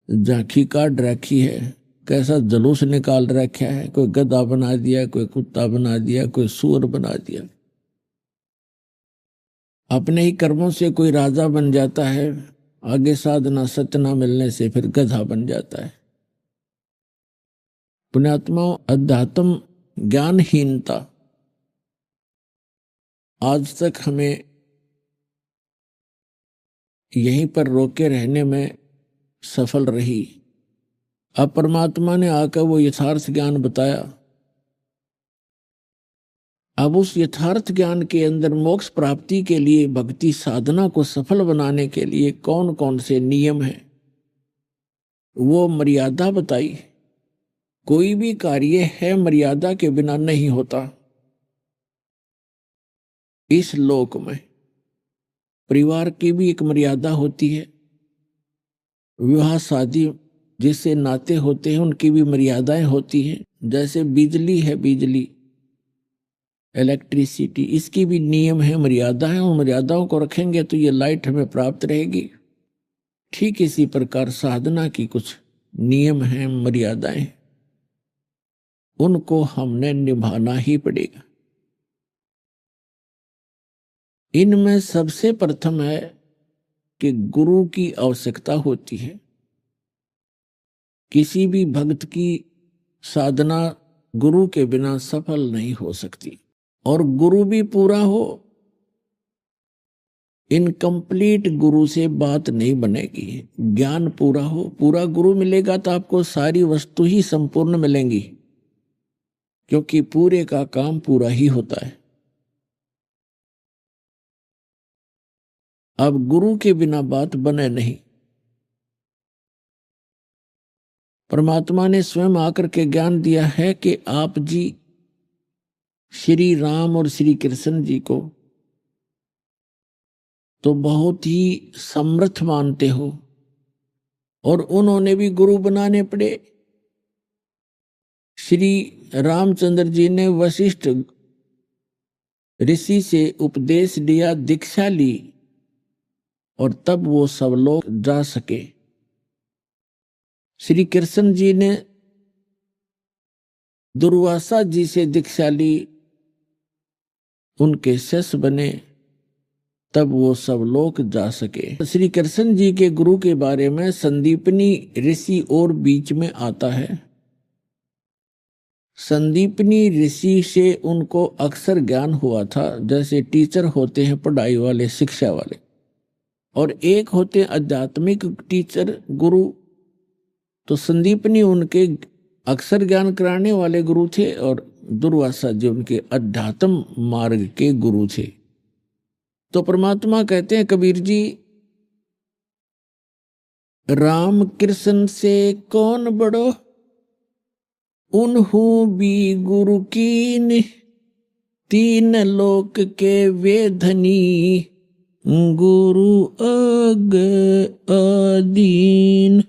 Speaker 5: झांकी काट रखी है, कैसा जुलूस निकाल रखा है। कोई गधा बना दिया, कोई कुत्ता बना दिया, कोई सूअर बना दिया। अपने ही कर्मों से कोई राजा बन जाता है, आगे साधना सत्य न मिलने से फिर गधा बन जाता है। पुण्यात्माओं, अध्यात्म ज्ञानहीनता आज तक हमें यहीं पर रोके रहने में सफल रही। अब परमात्मा ने आकर वो यथार्थ ज्ञान बताया। अब उस यथार्थ ज्ञान के अंदर मोक्ष प्राप्ति के लिए, भक्ति साधना को सफल बनाने के लिए कौन कौन से नियम हैं, वो मर्यादा बताई। कोई भी कार्य है मर्यादा के बिना नहीं होता। इस लोक में परिवार की भी एक मर्यादा होती है, विवाह शादी जिससे नाते होते हैं उनकी भी मर्यादाएं होती हैं। जैसे बिजली है, बिजली इलेक्ट्रिसिटी, इसकी भी नियम है, मर्यादा है। उन मर्यादाओं को रखेंगे तो ये लाइट हमें प्राप्त रहेगी। ठीक इसी प्रकार साधना की कुछ नियम हैं, मर्यादाएं, उनको हमने निभाना ही पड़ेगा। इनमें सबसे प्रथम है कि गुरु की आवश्यकता होती है। किसी भी भक्त की साधना गुरु के बिना सफल नहीं हो सकती, और गुरु भी पूरा हो। इनकम्प्लीट गुरु से बात नहीं बनेगी। ज्ञान पूरा हो, पूरा गुरु मिलेगा तो आपको सारी वस्तु ही संपूर्ण मिलेंगी, क्योंकि पूरे का काम पूरा ही होता है। अब गुरु के बिना बात बने नहीं। परमात्मा ने स्वयं आकर के ज्ञान दिया है कि आप जी श्री राम और श्री कृष्ण जी को तो बहुत ही समर्थ मानते हो, और उन्होंने भी गुरु बनाने पड़े। श्री रामचंद्र जी ने वशिष्ठ ऋषि से उपदेश लिया, दीक्षा ली, और तब वो सब लोग जा सके। श्री कृष्ण जी ने दुर्वासा जी से दीक्षा ली, उनके शिष्य बने, तब वो सब लोग जा सके। श्री कृष्ण जी के गुरु के बारे में संदीपनी ऋषि और बीच में आता है। संदीपनी ऋषि से उनको अक्सर ज्ञान हुआ था, जैसे टीचर होते हैं पढ़ाई वाले, शिक्षा वाले, और एक होते हैं आध्यात्मिक टीचर, गुरु। तो संदीपनी उनके अक्सर ज्ञान कराने वाले गुरु थे और दुर्वासा जी उनके अध्यात्म मार्ग के गुरु थे। तो परमात्मा कहते हैं कबीर जी, राम कृष्ण से कौन बड़ो, उन्हू भी गुरु कीन, तीन लोक के वे धनी, गुरु अग अदीन।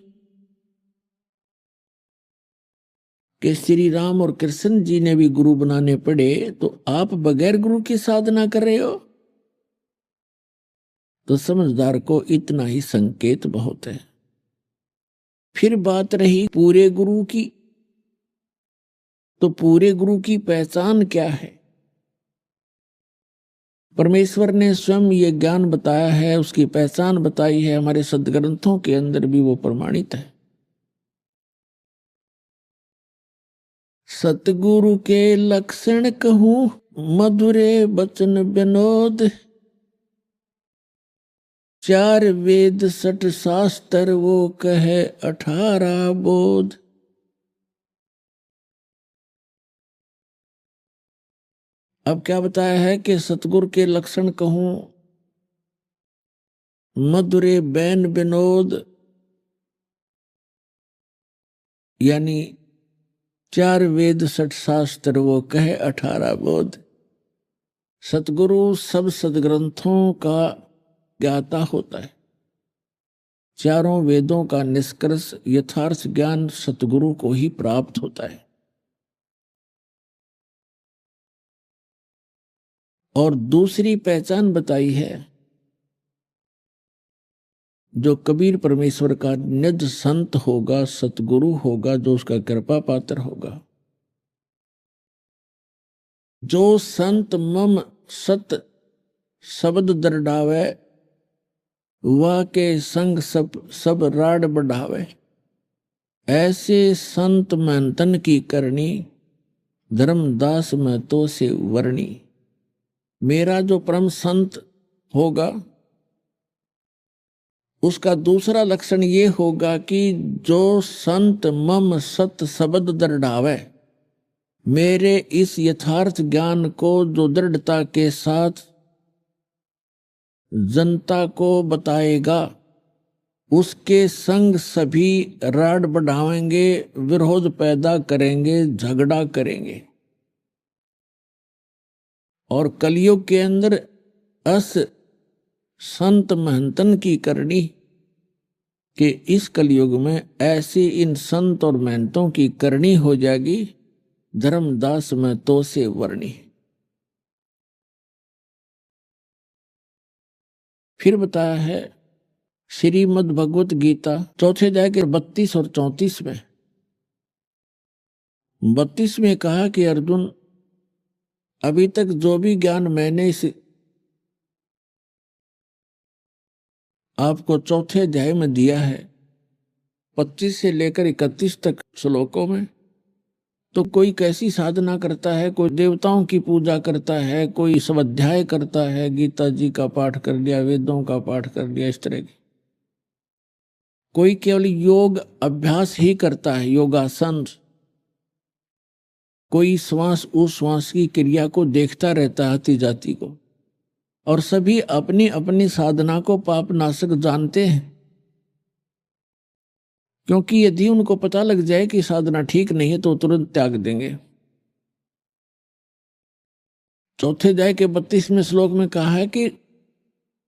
Speaker 5: कि श्री राम और कृष्ण जी ने भी गुरु बनाने पड़े, तो आप बगैर गुरु की साधना कर रहे हो। तो समझदार को इतना ही संकेत बहुत है। फिर बात रही पूरे गुरु की, तो पूरे गुरु की पहचान क्या है? परमेश्वर ने स्वयं ये ज्ञान बताया है, उसकी पहचान बताई है, हमारे सदग्रंथों के अंदर भी वो प्रमाणित है। सतगुरु के लक्षण कहूं, मधुरे बचन विनोद, चार वेद सठ शास्त्र वो कहे 18 बोध। अब क्या बताया है कि सतगुरु के लक्षण कहूं, मधुरे बैन विनोद, यानी 4 वेद 60 शास्त्र वो कहे 18 बोध। सतगुरु सब सदग्रंथों का ज्ञाता होता है। चारों वेदों का निष्कर्ष यथार्थ ज्ञान सतगुरु को ही प्राप्त होता है। और दूसरी पहचान बताई है, जो कबीर परमेश्वर का निज संत होगा, सतगुरु होगा, जो उसका कृपा पात्र होगा, जो संत मम सत शब्द दरडावे, वा के संग सब राड बढ़ावे। ऐसे संत महंतन की करनी, धर्मदास में तो से वर्णी। मेरा जो परम संत होगा, उसका दूसरा लक्षण ये होगा कि जो संत मम सत शब्द दृढ़ावे, मेरे इस यथार्थ ज्ञान को जो दृढ़ता के साथ जनता को बताएगा, उसके संग सभी राड बढ़ावेंगे, विरोध पैदा करेंगे, झगड़ा करेंगे। और कलयुग के अंदर अस संत महंतन की करनी, कि इस कलयुग में ऐसी इन संत और महंतों की करनी हो जाएगी, धर्मदास में तो से वर्णी। फिर बताया है श्रीमद् भगवत गीता चौथे अध्याय के 32 और 34 में। 32 में कहा कि अर्जुन, अभी तक जो भी ज्ञान मैंने इस आपको चौथे अध्याय में दिया है, 25 से लेकर 31 तक श्लोकों में, तो कोई कैसी साधना करता है, कोई देवताओं की पूजा करता है, कोई स्वाध्याय करता है, गीता जी का पाठ कर लिया, वेदों का पाठ कर लिया, इस तरह की। कोई केवल योग अभ्यास ही करता है, योगासन। कोई श्वास उश्वास की क्रिया को देखता रहता है, आती जाती को। और सभी अपनी अपनी साधना को पाप नाशक जानते हैं, क्योंकि यदि उनको पता लग जाए कि साधना ठीक नहीं है तो तुरंत त्याग देंगे। चौथे अध्याय के 32वें श्लोक में कहा है कि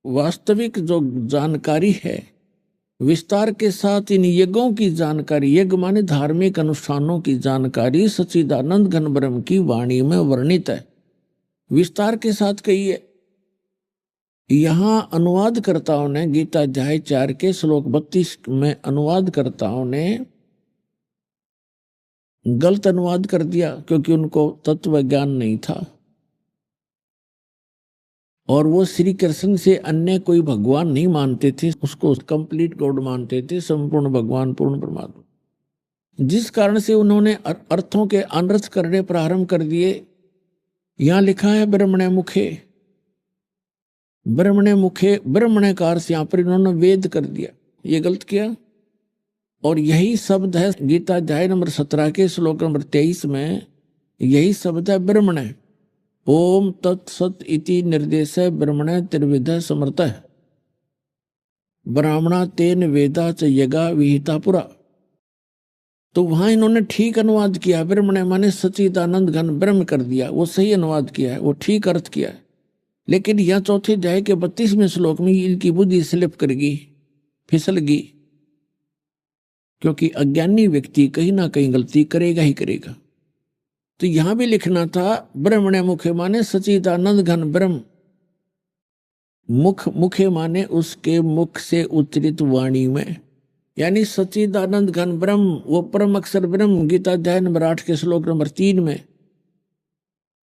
Speaker 5: वास्तविक जो जानकारी है, विस्तार के साथ इन यज्ञों की जानकारी, यज्ञ माने धार्मिक अनुष्ठानों की जानकारी सच्चिदानंद घन ब्रह्म की वाणी में वर्णित है, विस्तार के साथ कही है। यहां अनुवादकर्ताओं ने गीता अध्याय 4 के श्लोक 32 में अनुवादकर्ताओं ने गलत अनुवाद कर दिया क्योंकि उनको तत्व ज्ञान नहीं था और वो श्री कृष्ण से अन्य कोई भगवान नहीं मानते थे, उसको कंप्लीट गॉड मानते थे, संपूर्ण भगवान, पूर्ण परमात्मा। जिस कारण से उन्होंने अर्थों के अनर्थ करने प्रारंभ कर दिए। यहां लिखा है ब्रह्मणे मुखे, ब्रह्मणे मुखे, ब्रह्मणेकार से यहां पर इन्होंने वेद कर दिया, ये गलत किया। और यही शब्द है गीता अध्याय नंबर 17 के श्लोक नंबर 23 में, यही शब्द है ब्रह्मणे। ओम तत्सत इति निर्देश ब्रह्मणे त्रिविध समर्थ ब्राह्मणा तेन वेदा च यगा विहिता पुरा। तो वहां इन्होंने ठीक अनुवाद किया, ब्रह्मणे माने सच्चिदानंद घन ब्रह्म कर दिया, वो सही अनुवाद किया है, वो ठीक अर्थ किया है। लेकिन यह चौथे अध्याय के 32वें श्लोक में इनकी बुद्धि स्लिप कर गई, फिसल गई, क्योंकि अज्ञानी व्यक्ति कहीं ना कहीं गलती करेगा ही करेगा। तो यहां भी लिखना था ब्रह्मणे मुखे माने सच्चिदानंद घन ब्रह्म, मुख मुखे माने उसके मुख से उच्चरित वाणी में, यानी सच्चिदानंद घन ब्रह्म, वो परम अक्षर ब्रह्म। गीता अध्याय नंबर 8 के श्लोक नंबर 3 में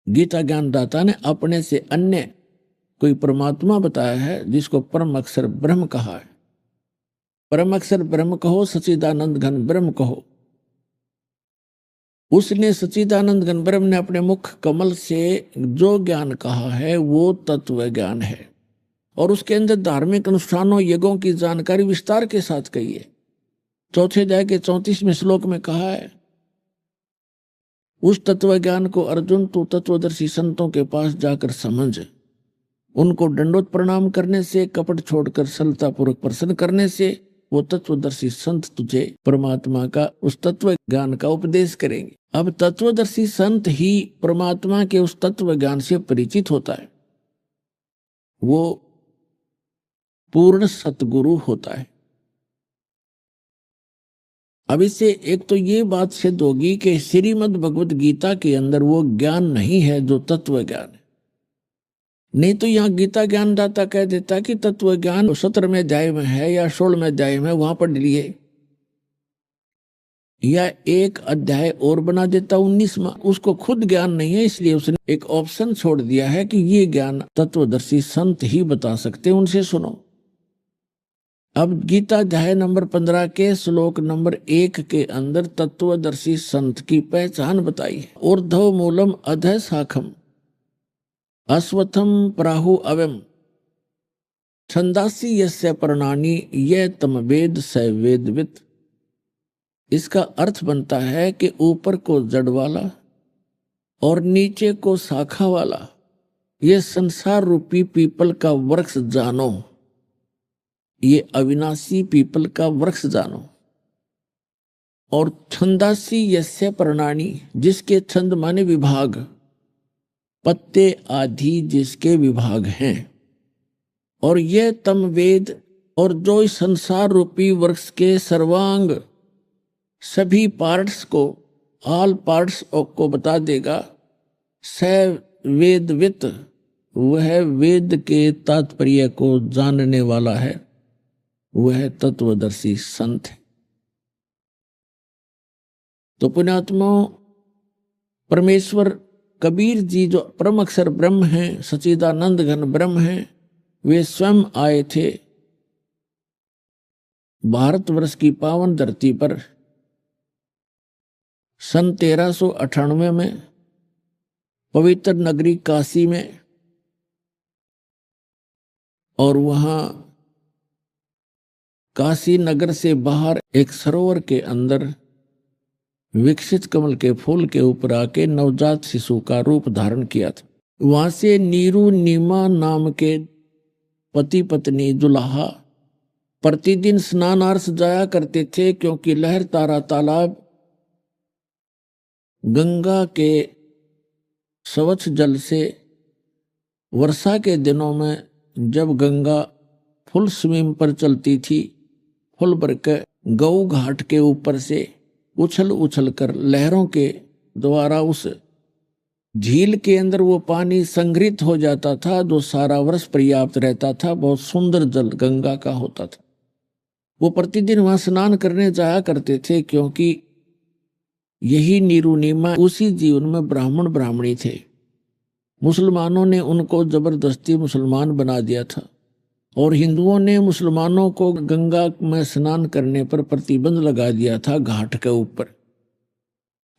Speaker 5: गीता ज्ञानदाता ने अपने से अन्य कोई परमात्मा बताया है जिसको परम अक्षर ब्रह्म कहा है। परम अक्षर ब्रह्म कहो, सच्चिदानंद घन ब्रह्म कहो। उसने सच्चिदानंद घन ब्रह्म ने अपने मुख कमल से जो ज्ञान कहा है वो तत्व ज्ञान है, और उसके अंदर धार्मिक अनुष्ठानों यज्ञों की जानकारी विस्तार के साथ कही है। चौथे अध्याय के 34वें श्लोक में कहा है, उस तत्व ज्ञान को अर्जुन तू तत्वदर्शी संतों के पास जाकर समझ, उनको दंडोत प्रणाम करने से, कपट छोड़कर सरलता पूर्वक प्रसन्न करने से वो तत्वदर्शी संत तुझे परमात्मा का, उस तत्व ज्ञान का उपदेश करेंगे। अब तत्वदर्शी संत ही परमात्मा के उस तत्व ज्ञान से परिचित होता है, वो पूर्ण सतगुरु होता है। अब इससे एक तो ये बात सिद्ध होगी कि श्रीमद् भगवत गीता के अंदर वो ज्ञान नहीं है जो तत्व ज्ञान है। नहीं तो यहाँ गीता ज्ञानदाता कह देता कि तत्व ज्ञान 17वें अध्याय में है या 16वें अध्याय में, वहां पढ़ लिए, या एक अध्याय और बना देता 19वां। उसको खुद ज्ञान नहीं है, इसलिए उसने एक ऑप्शन छोड़ दिया है कि ये ज्ञान तत्वदर्शी संत ही बता सकते, उनसे सुनो। अब गीता अध्याय नंबर 15 के श्लोक नंबर 1 के अंदर तत्वदर्शी संत की पहचान बताई है। ऊर्ध्व मूलम अधः शाखम अश्वत्थम प्राहु अवम छंदासी यस्य पर्णानि ये तम वेद स वेदवित। इसका अर्थ बनता है कि ऊपर को जड़ वाला और नीचे को शाखा वाला ये संसार रूपी पीपल का वृक्ष जानो, ये अविनाशी पीपल का वृक्ष जानो। और छंदासी यस्य पर्णानि, जिसके छंद माने विभाग, पत्ते आदि जिसके विभाग हैं, और ये तम वेद, और जो इस संसार रूपी वृक्ष के सर्वांग सभी पार्ट्स को, ऑल पार्ट्स को बता देगा। स वेदवित, वह वेद के तात्पर्य को जानने वाला है, वह तत्वदर्शी संत है। तो पुण्यात्मा, परमेश्वर कबीर जी जो परम अक्षर ब्रह्म हैं, सच्चिदानंद घन ब्रह्म हैं, वे स्वयं आए थे भारतवर्ष की पावन धरती पर सन 1398 में पवित्र नगरी काशी में, और वहां काशी नगर से बाहर एक सरोवर के अंदर विकसित कमल के फूल के ऊपर आके नवजात शिशु का रूप धारण किया था। वहां से नीरू नीमा नाम के पति पत्नी जुलाहा प्रतिदिन स्नानार्थ जाया करते थे, क्योंकि लहर तारा तालाब गंगा के स्वच्छ जल से वर्षा के दिनों में जब गंगा फुल स्विम पर चलती थी, फुल भर के गौ घाट के ऊपर से उछल उछल कर लहरों के द्वारा उस झील के अंदर वो पानी संग्रहित हो जाता था, जो सारा वर्ष पर्याप्त रहता था। बहुत सुंदर जल गंगा का होता था। वो प्रतिदिन वहां स्नान करने जाया करते थे, क्योंकि यही नीरू नीमा उसी जीवन में ब्राह्मण ब्राह्मणी थे। मुसलमानों ने उनको जबरदस्ती मुसलमान बना दिया था और हिंदुओं ने मुसलमानों को गंगा में स्नान करने पर प्रतिबंध लगा दिया था घाट के ऊपर।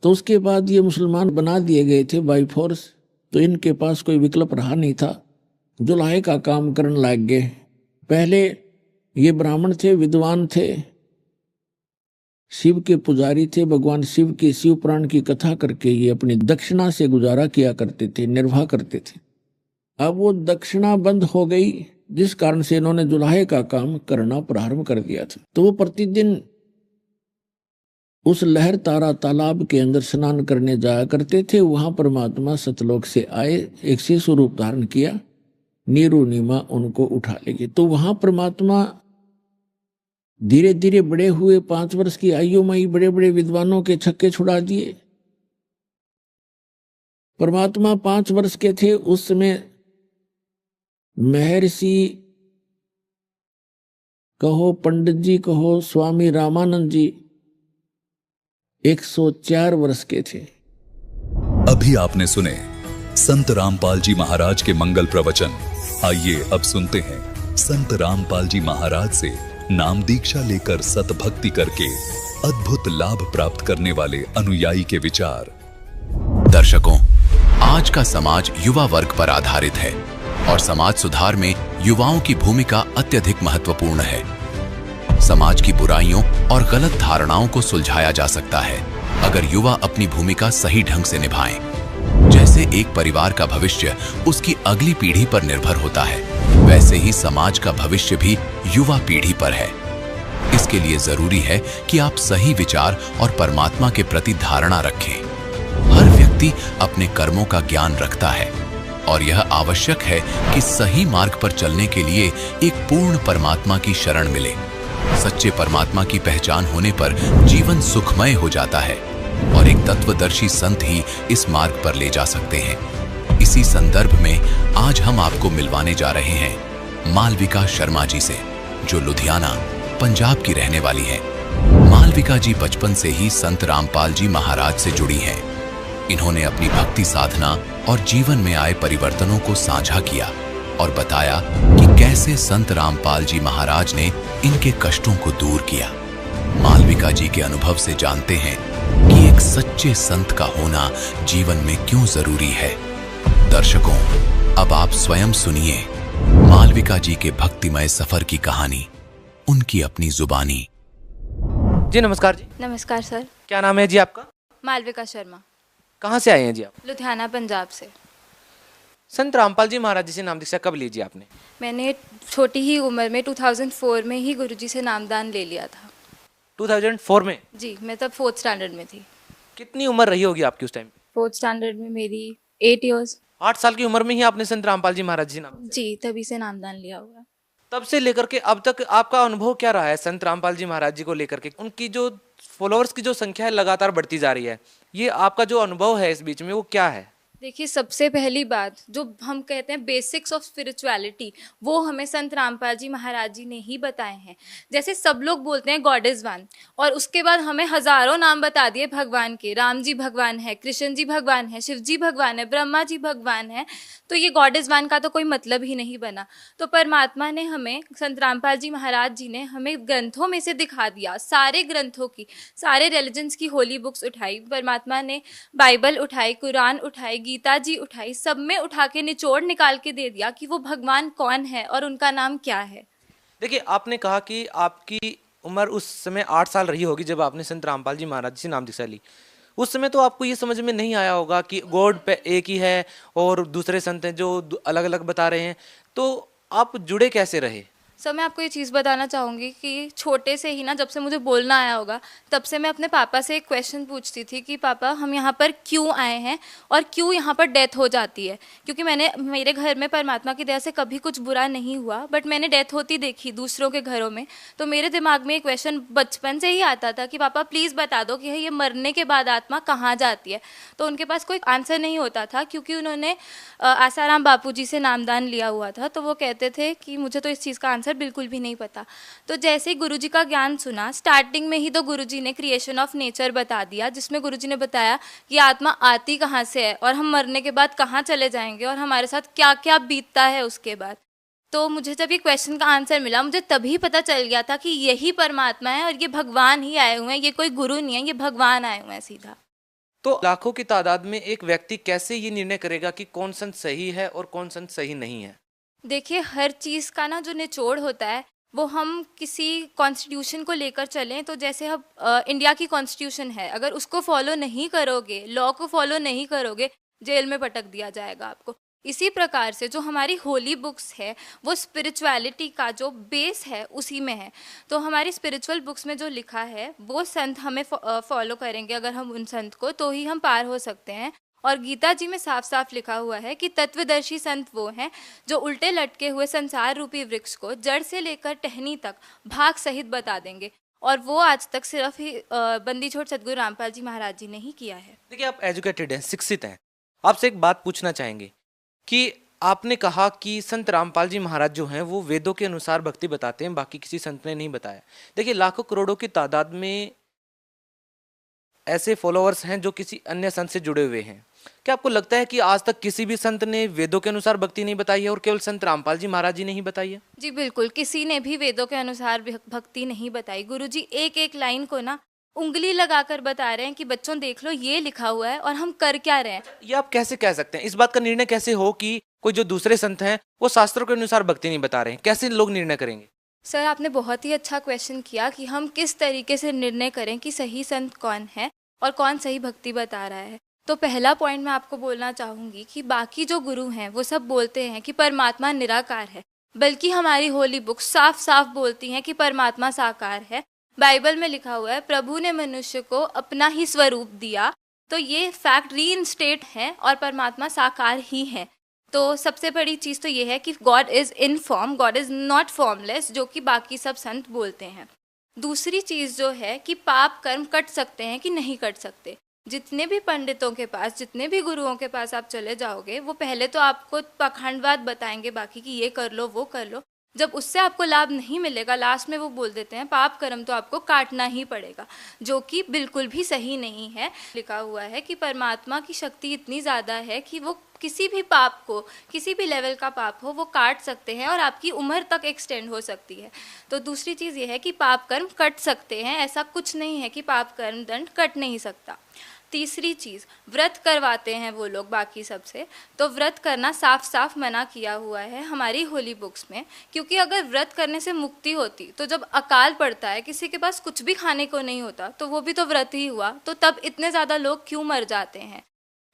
Speaker 5: तो उसके बाद ये मुसलमान बना दिए गए थे बाई फोर्स, तो इनके पास कोई विकल्प रहा नहीं था, जुलाहे का काम करने लग गए। पहले ये ब्राह्मण थे, विद्वान थे, शिव के पुजारी थे, भगवान शिव के शिव पुराण की कथा करके ये अपनी दक्षिणा से गुजारा किया करते थे, निर्वाह करते थे। अब वो दक्षिणा बंद हो गई, जिस कारण से इन्होंने जुलाहे का काम करना प्रारंभ कर दिया था। तो वो प्रतिदिन उस लहर तारा तालाब के अंदर स्नान करने जाया करते थे। वहां परमात्मा सतलोक से आए, एक शिशु रूप धारण किया, नीरू नीमा उनको उठा ले गए। तो वहां परमात्मा धीरे धीरे बड़े हुए, 5 वर्ष की आयु में ही बड़े बड़े विद्वानों के छक्के छुड़ा दिए। परमात्मा 5 वर्ष के थे उस समय महर्षि कहो, पंडित जी कहो, स्वामी रामानंद जी 104 वर्ष के थे।
Speaker 6: अभी आपने सुने संत रामपाल जी महाराज के मंगल प्रवचन। आइए अब सुनते हैं संत रामपाल जी महाराज से नाम दीक्षा लेकर सतभक्ति करके अद्भुत लाभ प्राप्त करने वाले अनुयायी के विचार।
Speaker 2: दर्शकों, आज का समाज युवा वर्ग पर आधारित है और समाज सुधार में युवाओं की भूमिका अत्यधिक महत्वपूर्ण है। समाज की बुराइयों और गलत धारणाओं को सुलझाया जा सकता है अगर युवा अपनी भूमिका सही ढंग से निभाएं। जैसे एक परिवार का भविष्य उसकी अगली पीढ़ी पर निर्भर होता है, वैसे ही समाज का भविष्य भी युवा पीढ़ी पर है। इसके लिए जरूरी है कि आप सही विचार और परमात्मा के प्रति धारणा रखें। हर व्यक्ति अपने कर्मों का ज्ञान रखता है और यह आवश्यक है कि सही मार्ग पर चलने के लिए एक पूर्ण परमात्मा की शरण मिले। सच्चे परमात्मा की पहचान होने पर जीवन सुखमय हो जाता है और एक तत्वदर्शी संत ही इस मार्ग पर ले जा सकते हैं। इसी संदर्भ में आज हम आपको मिलवाने जा रहे हैं मालविका शर्मा जी से, जो लुधियाना, पंजाब की रहने वाली हैं। मालविका जी बचपन से ही संत रामपाल जी महाराज से जुड़ी हैं। इन्होंने अपनी भक्ति साधना और जीवन में आए परिवर्तनों को साझा किया और बताया कि कैसे संत रामपाल जी महाराज ने इनके कष्टों को दूर किया। मालविका जी के अनुभव से जानते हैं कि एक सच्चे संत का होना जीवन में क्यों जरूरी है। दर्शकों, अब आप स्वयं सुनिए मालविका जी के भक्तिमय सफर की कहानी, उनकी अपनी जुबानी।
Speaker 7: जी नमस्कार जी।
Speaker 8: नमस्कार सर।
Speaker 7: क्या नाम है जी आपका?
Speaker 8: मालविका शर्मा।
Speaker 7: कहाँ से आए हैं जी आप?
Speaker 8: लुधियाना, पंजाब से।
Speaker 7: संत रामपाल जी महाराज जी से नाम दीक्षा कब लीजिए आपने?
Speaker 8: मैंने छोटी ही उम्र में 2004 में ही गुरुजी से नामदान ले लिया था।
Speaker 7: 2004 में?
Speaker 8: जी, मैं तब 4th स्टैंडर्ड में थी।
Speaker 7: कितनी उम्र रही होगी आपकी उस टाइम?
Speaker 8: 4th स्टैंडर्ड में मेरी 8 इयर्स।
Speaker 7: 8 साल की उम्र में ही आपने संत रामपाल जी महाराज जी नाम?
Speaker 8: जी, तभी से नामदान लिया हुआ।
Speaker 7: तब से लेकर के अब तक आपका अनुभव क्या रहा है संत रामपाल जी महाराज जी को लेकर के? उनकी जो फॉलोअर्स की जो संख्या है लगातार बढ़ती जा रही है, ये आपका जो अनुभव है इस बीच में वो क्या है?
Speaker 8: देखिए, सबसे पहली बात जो हम कहते हैं बेसिक्स ऑफ स्पिरिचुअलिटी, वो हमें संत रामपाल जी महाराज जी ने ही बताए हैं। जैसे सब लोग बोलते हैं गॉड इज़ वन, और उसके बाद हमें हजारों नाम बता दिए भगवान के। राम जी भगवान है, कृष्ण जी भगवान है, शिव जी भगवान है, ब्रह्मा जी भगवान है। तो ये गॉड इज़ वन का तो कोई मतलब ही नहीं बना। तो परमात्मा ने हमें, संत रामपाल जी महाराज जी ने हमें ग्रंथों में से दिखा दिया, सारे ग्रंथों की, सारे रिलीजन्स की होली बुक्स उठाई। परमात्मा ने बाइबल उठाई, कुरान उठाई, गीता जी उठाई, सब में उठा के निचोड़ निकाल के दे दिया कि वो भगवान कौन है और उनका नाम क्या है।
Speaker 7: देखिए, आपने कहा कि आपकी उम्र उस समय 8 साल रही होगी जब आपने संत रामपाल जी महाराज से नाम दीक्षा ली। उस समय तो आपको ये समझ में नहीं आया होगा कि गॉड पे एक ही है और दूसरे संत हैं जो अलग अलग बता रहे हैं, तो आप जुड़े कैसे रहे?
Speaker 8: सर, मैं आपको ये चीज़ बताना चाहूँगी कि छोटे से ही ना, जब से मुझे बोलना आया होगा तब से मैं अपने पापा से एक क्वेश्चन पूछती थी कि पापा, हम यहाँ पर क्यों आए हैं और क्यों यहाँ पर डेथ हो जाती है। क्योंकि मेरे घर में परमात्मा की दया से कभी कुछ बुरा नहीं हुआ, बट मैंने डेथ होती देखी दूसरों के घरों में। तो मेरे दिमाग में एक क्वेश्चन बचपन से ही आता था कि पापा प्लीज़ बता दो कि ये मरने के बाद आत्मा कहाँ जाती है। तो उनके पास कोई आंसर नहीं होता था, क्योंकि उन्होंने आसाराम बापू जी से नामदान लिया हुआ था। तो वो कहते थे कि मुझे तो इस चीज़ का आंसर बिल्कुल भी नहीं पता। तो जैसे ही गुरुजी का ज्ञान सुना, स्टार्टिंग में ही तो गुरुजी ने क्रिएशन ऑफ नेचर बता दिया, जिसमें गुरुजी ने बताया कि आत्मा आती कहाँ से है और हम मरने के बाद कहाँ चले जाएंगे और हमारे साथ क्या क्या बीतता है उसके बाद। तो मुझे जब ये क्वेश्चन का आंसर मिला, मुझे तभी पता चल गया था कि यही परमात्मा है और ये भगवान ही आए हुए हैं, ये कोई गुरु नहीं है, ये भगवान आए हुए हैं सीधा।
Speaker 7: तो लाखों की तादाद में एक व्यक्ति कैसे ये निर्णय करेगा कि कौन संत सही है और कौन संत सही नहीं है?
Speaker 8: देखिए, हर चीज़ का ना जो निचोड़ होता है वो हम किसी कॉन्स्टिट्यूशन को लेकर चलें तो जैसे हम इंडिया की कॉन्स्टिट्यूशन है, अगर उसको फॉलो नहीं करोगे, लॉ को फॉलो नहीं करोगे, जेल में पटक दिया जाएगा आपको। इसी प्रकार से जो हमारी होली बुक्स है वो स्पिरिचुअलिटी का जो बेस है उसी में है। तो हमारी स्पिरिचुअल बुक्स में जो लिखा है वो संत हमें फॉलो करेंगे, अगर हम उन संत को, तो ही हम पार हो सकते हैं। और गीता जी में साफ साफ लिखा हुआ है कि तत्वदर्शी संत वो हैं जो उल्टे लटके हुए संसार रूपी वृक्ष को जड़ से लेकर टहनी तक भाग सहित बता देंगे, और वो आज तक सिर्फ ही बंदी छोड़ सदगुरु रामपाल जी महाराज जी ने ही किया है।
Speaker 7: देखिए, आप एजुकेटेड हैं, शिक्षित हैं, आपसे एक बात पूछना चाहेंगे कि आपने कहा कि संत रामपाल जी महाराज जो हैं वो वेदों के अनुसार भक्ति बताते हैं, बाकी किसी संत ने नहीं बताया। देखिए, लाखों करोड़ों की तादाद में ऐसे फॉलोअर्स हैं जो किसी अन्य संत से जुड़े हुए हैं। क्या आपको लगता है कि आज तक किसी भी संत ने वेदों के अनुसार भक्ति नहीं बताई है और केवल संत रामपाल जी महाराज जी ने ही बताई है?
Speaker 8: जी बिल्कुल, किसी ने भी वेदों के अनुसार भक्ति नहीं बताई। गुरुजी एक एक लाइन को ना उंगली लगाकर बता रहे हैं कि बच्चों देख लो ये लिखा हुआ है और हम कर क्या रहे हैं।
Speaker 7: ये आप कैसे कह सकते हैं? इस बात का निर्णय कैसे हो कि कोई जो दूसरे संत हैं वो शास्त्रों के अनुसार भक्ति नहीं बता रहे हैं? कैसे लोग निर्णय करेंगे?
Speaker 8: सर, आपने बहुत ही अच्छा क्वेश्चन किया कि हम किस तरीके से निर्णय करें कि सही संत कौन है और कौन सही भक्ति बता रहा है। तो पहला पॉइंट मैं आपको बोलना चाहूँगी कि बाकी जो गुरु हैं वो सब बोलते हैं कि परमात्मा निराकार है, बल्कि हमारी होली बुक साफ साफ बोलती हैं कि परमात्मा साकार है। बाइबल में लिखा हुआ है प्रभु ने मनुष्य को अपना ही स्वरूप दिया, तो ये फैक्ट रीइंस्टेट है और परमात्मा साकार ही है। तो सबसे बड़ी चीज़ तो ये है कि God is in form, God is not formless, जो कि बाकी सब संत बोलते हैं। दूसरी चीज़ जो है कि पाप कर्म कट सकते हैं कि नहीं कट सकते। जितने भी पंडितों के पास, जितने भी गुरुओं के पास आप चले जाओगे, वो पहले तो आपको पाखंडवाद बताएंगे बाकी कि ये कर लो वो कर लो। जब उससे आपको लाभ नहीं मिलेगा, लास्ट में वो बोल देते हैं पाप कर्म तो आपको काटना ही पड़ेगा, जो कि बिल्कुल भी सही नहीं है। लिखा हुआ है कि परमात्मा की शक्ति इतनी ज़्यादा है कि वो किसी भी पाप को, किसी भी लेवल का पाप हो, वो काट सकते हैं और आपकी उम्र तक एक्सटेंड हो सकती है। तो दूसरी चीज़ ये है कि पाप कर्म कट सकते हैं, ऐसा कुछ नहीं है कि पाप कर्म दंड कट नहीं सकता। तीसरी चीज़, व्रत करवाते हैं वो लोग बाकी सबसे, तो व्रत करना साफ साफ मना किया हुआ है हमारी होली बुक्स में, क्योंकि अगर व्रत करने से मुक्ति होती तो जब अकाल पड़ता है, किसी के पास कुछ भी खाने को नहीं होता, तो वो भी तो व्रत ही हुआ, तो तब इतने ज़्यादा लोग क्यों मर जाते हैं।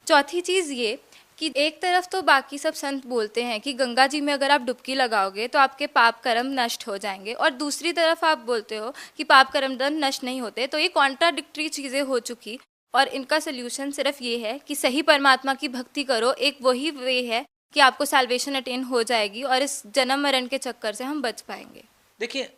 Speaker 8: चौथी चीज़ ये कि एक तरफ तो बाकी सब संत बोलते हैं कि गंगा जी में अगर आप डुबकी लगाओगे तो आपके पाप कर्म नष्ट हो जाएंगे, और दूसरी तरफ आप बोलते हो कि पाप कर्म दंड नष्ट नहीं होते। तो ये कॉन्ट्राडिक्टरी चीज़ें हो चुकी, और इनका सल्यूशन सिर्फ ये है कि सही परमात्मा की भक्ति करो। एक वही वे है कि आपको सैल्वेशन अटेन हो जाएगी और इस जन्म मरण के चक्कर से हम बच पाएंगे।
Speaker 7: देखिए,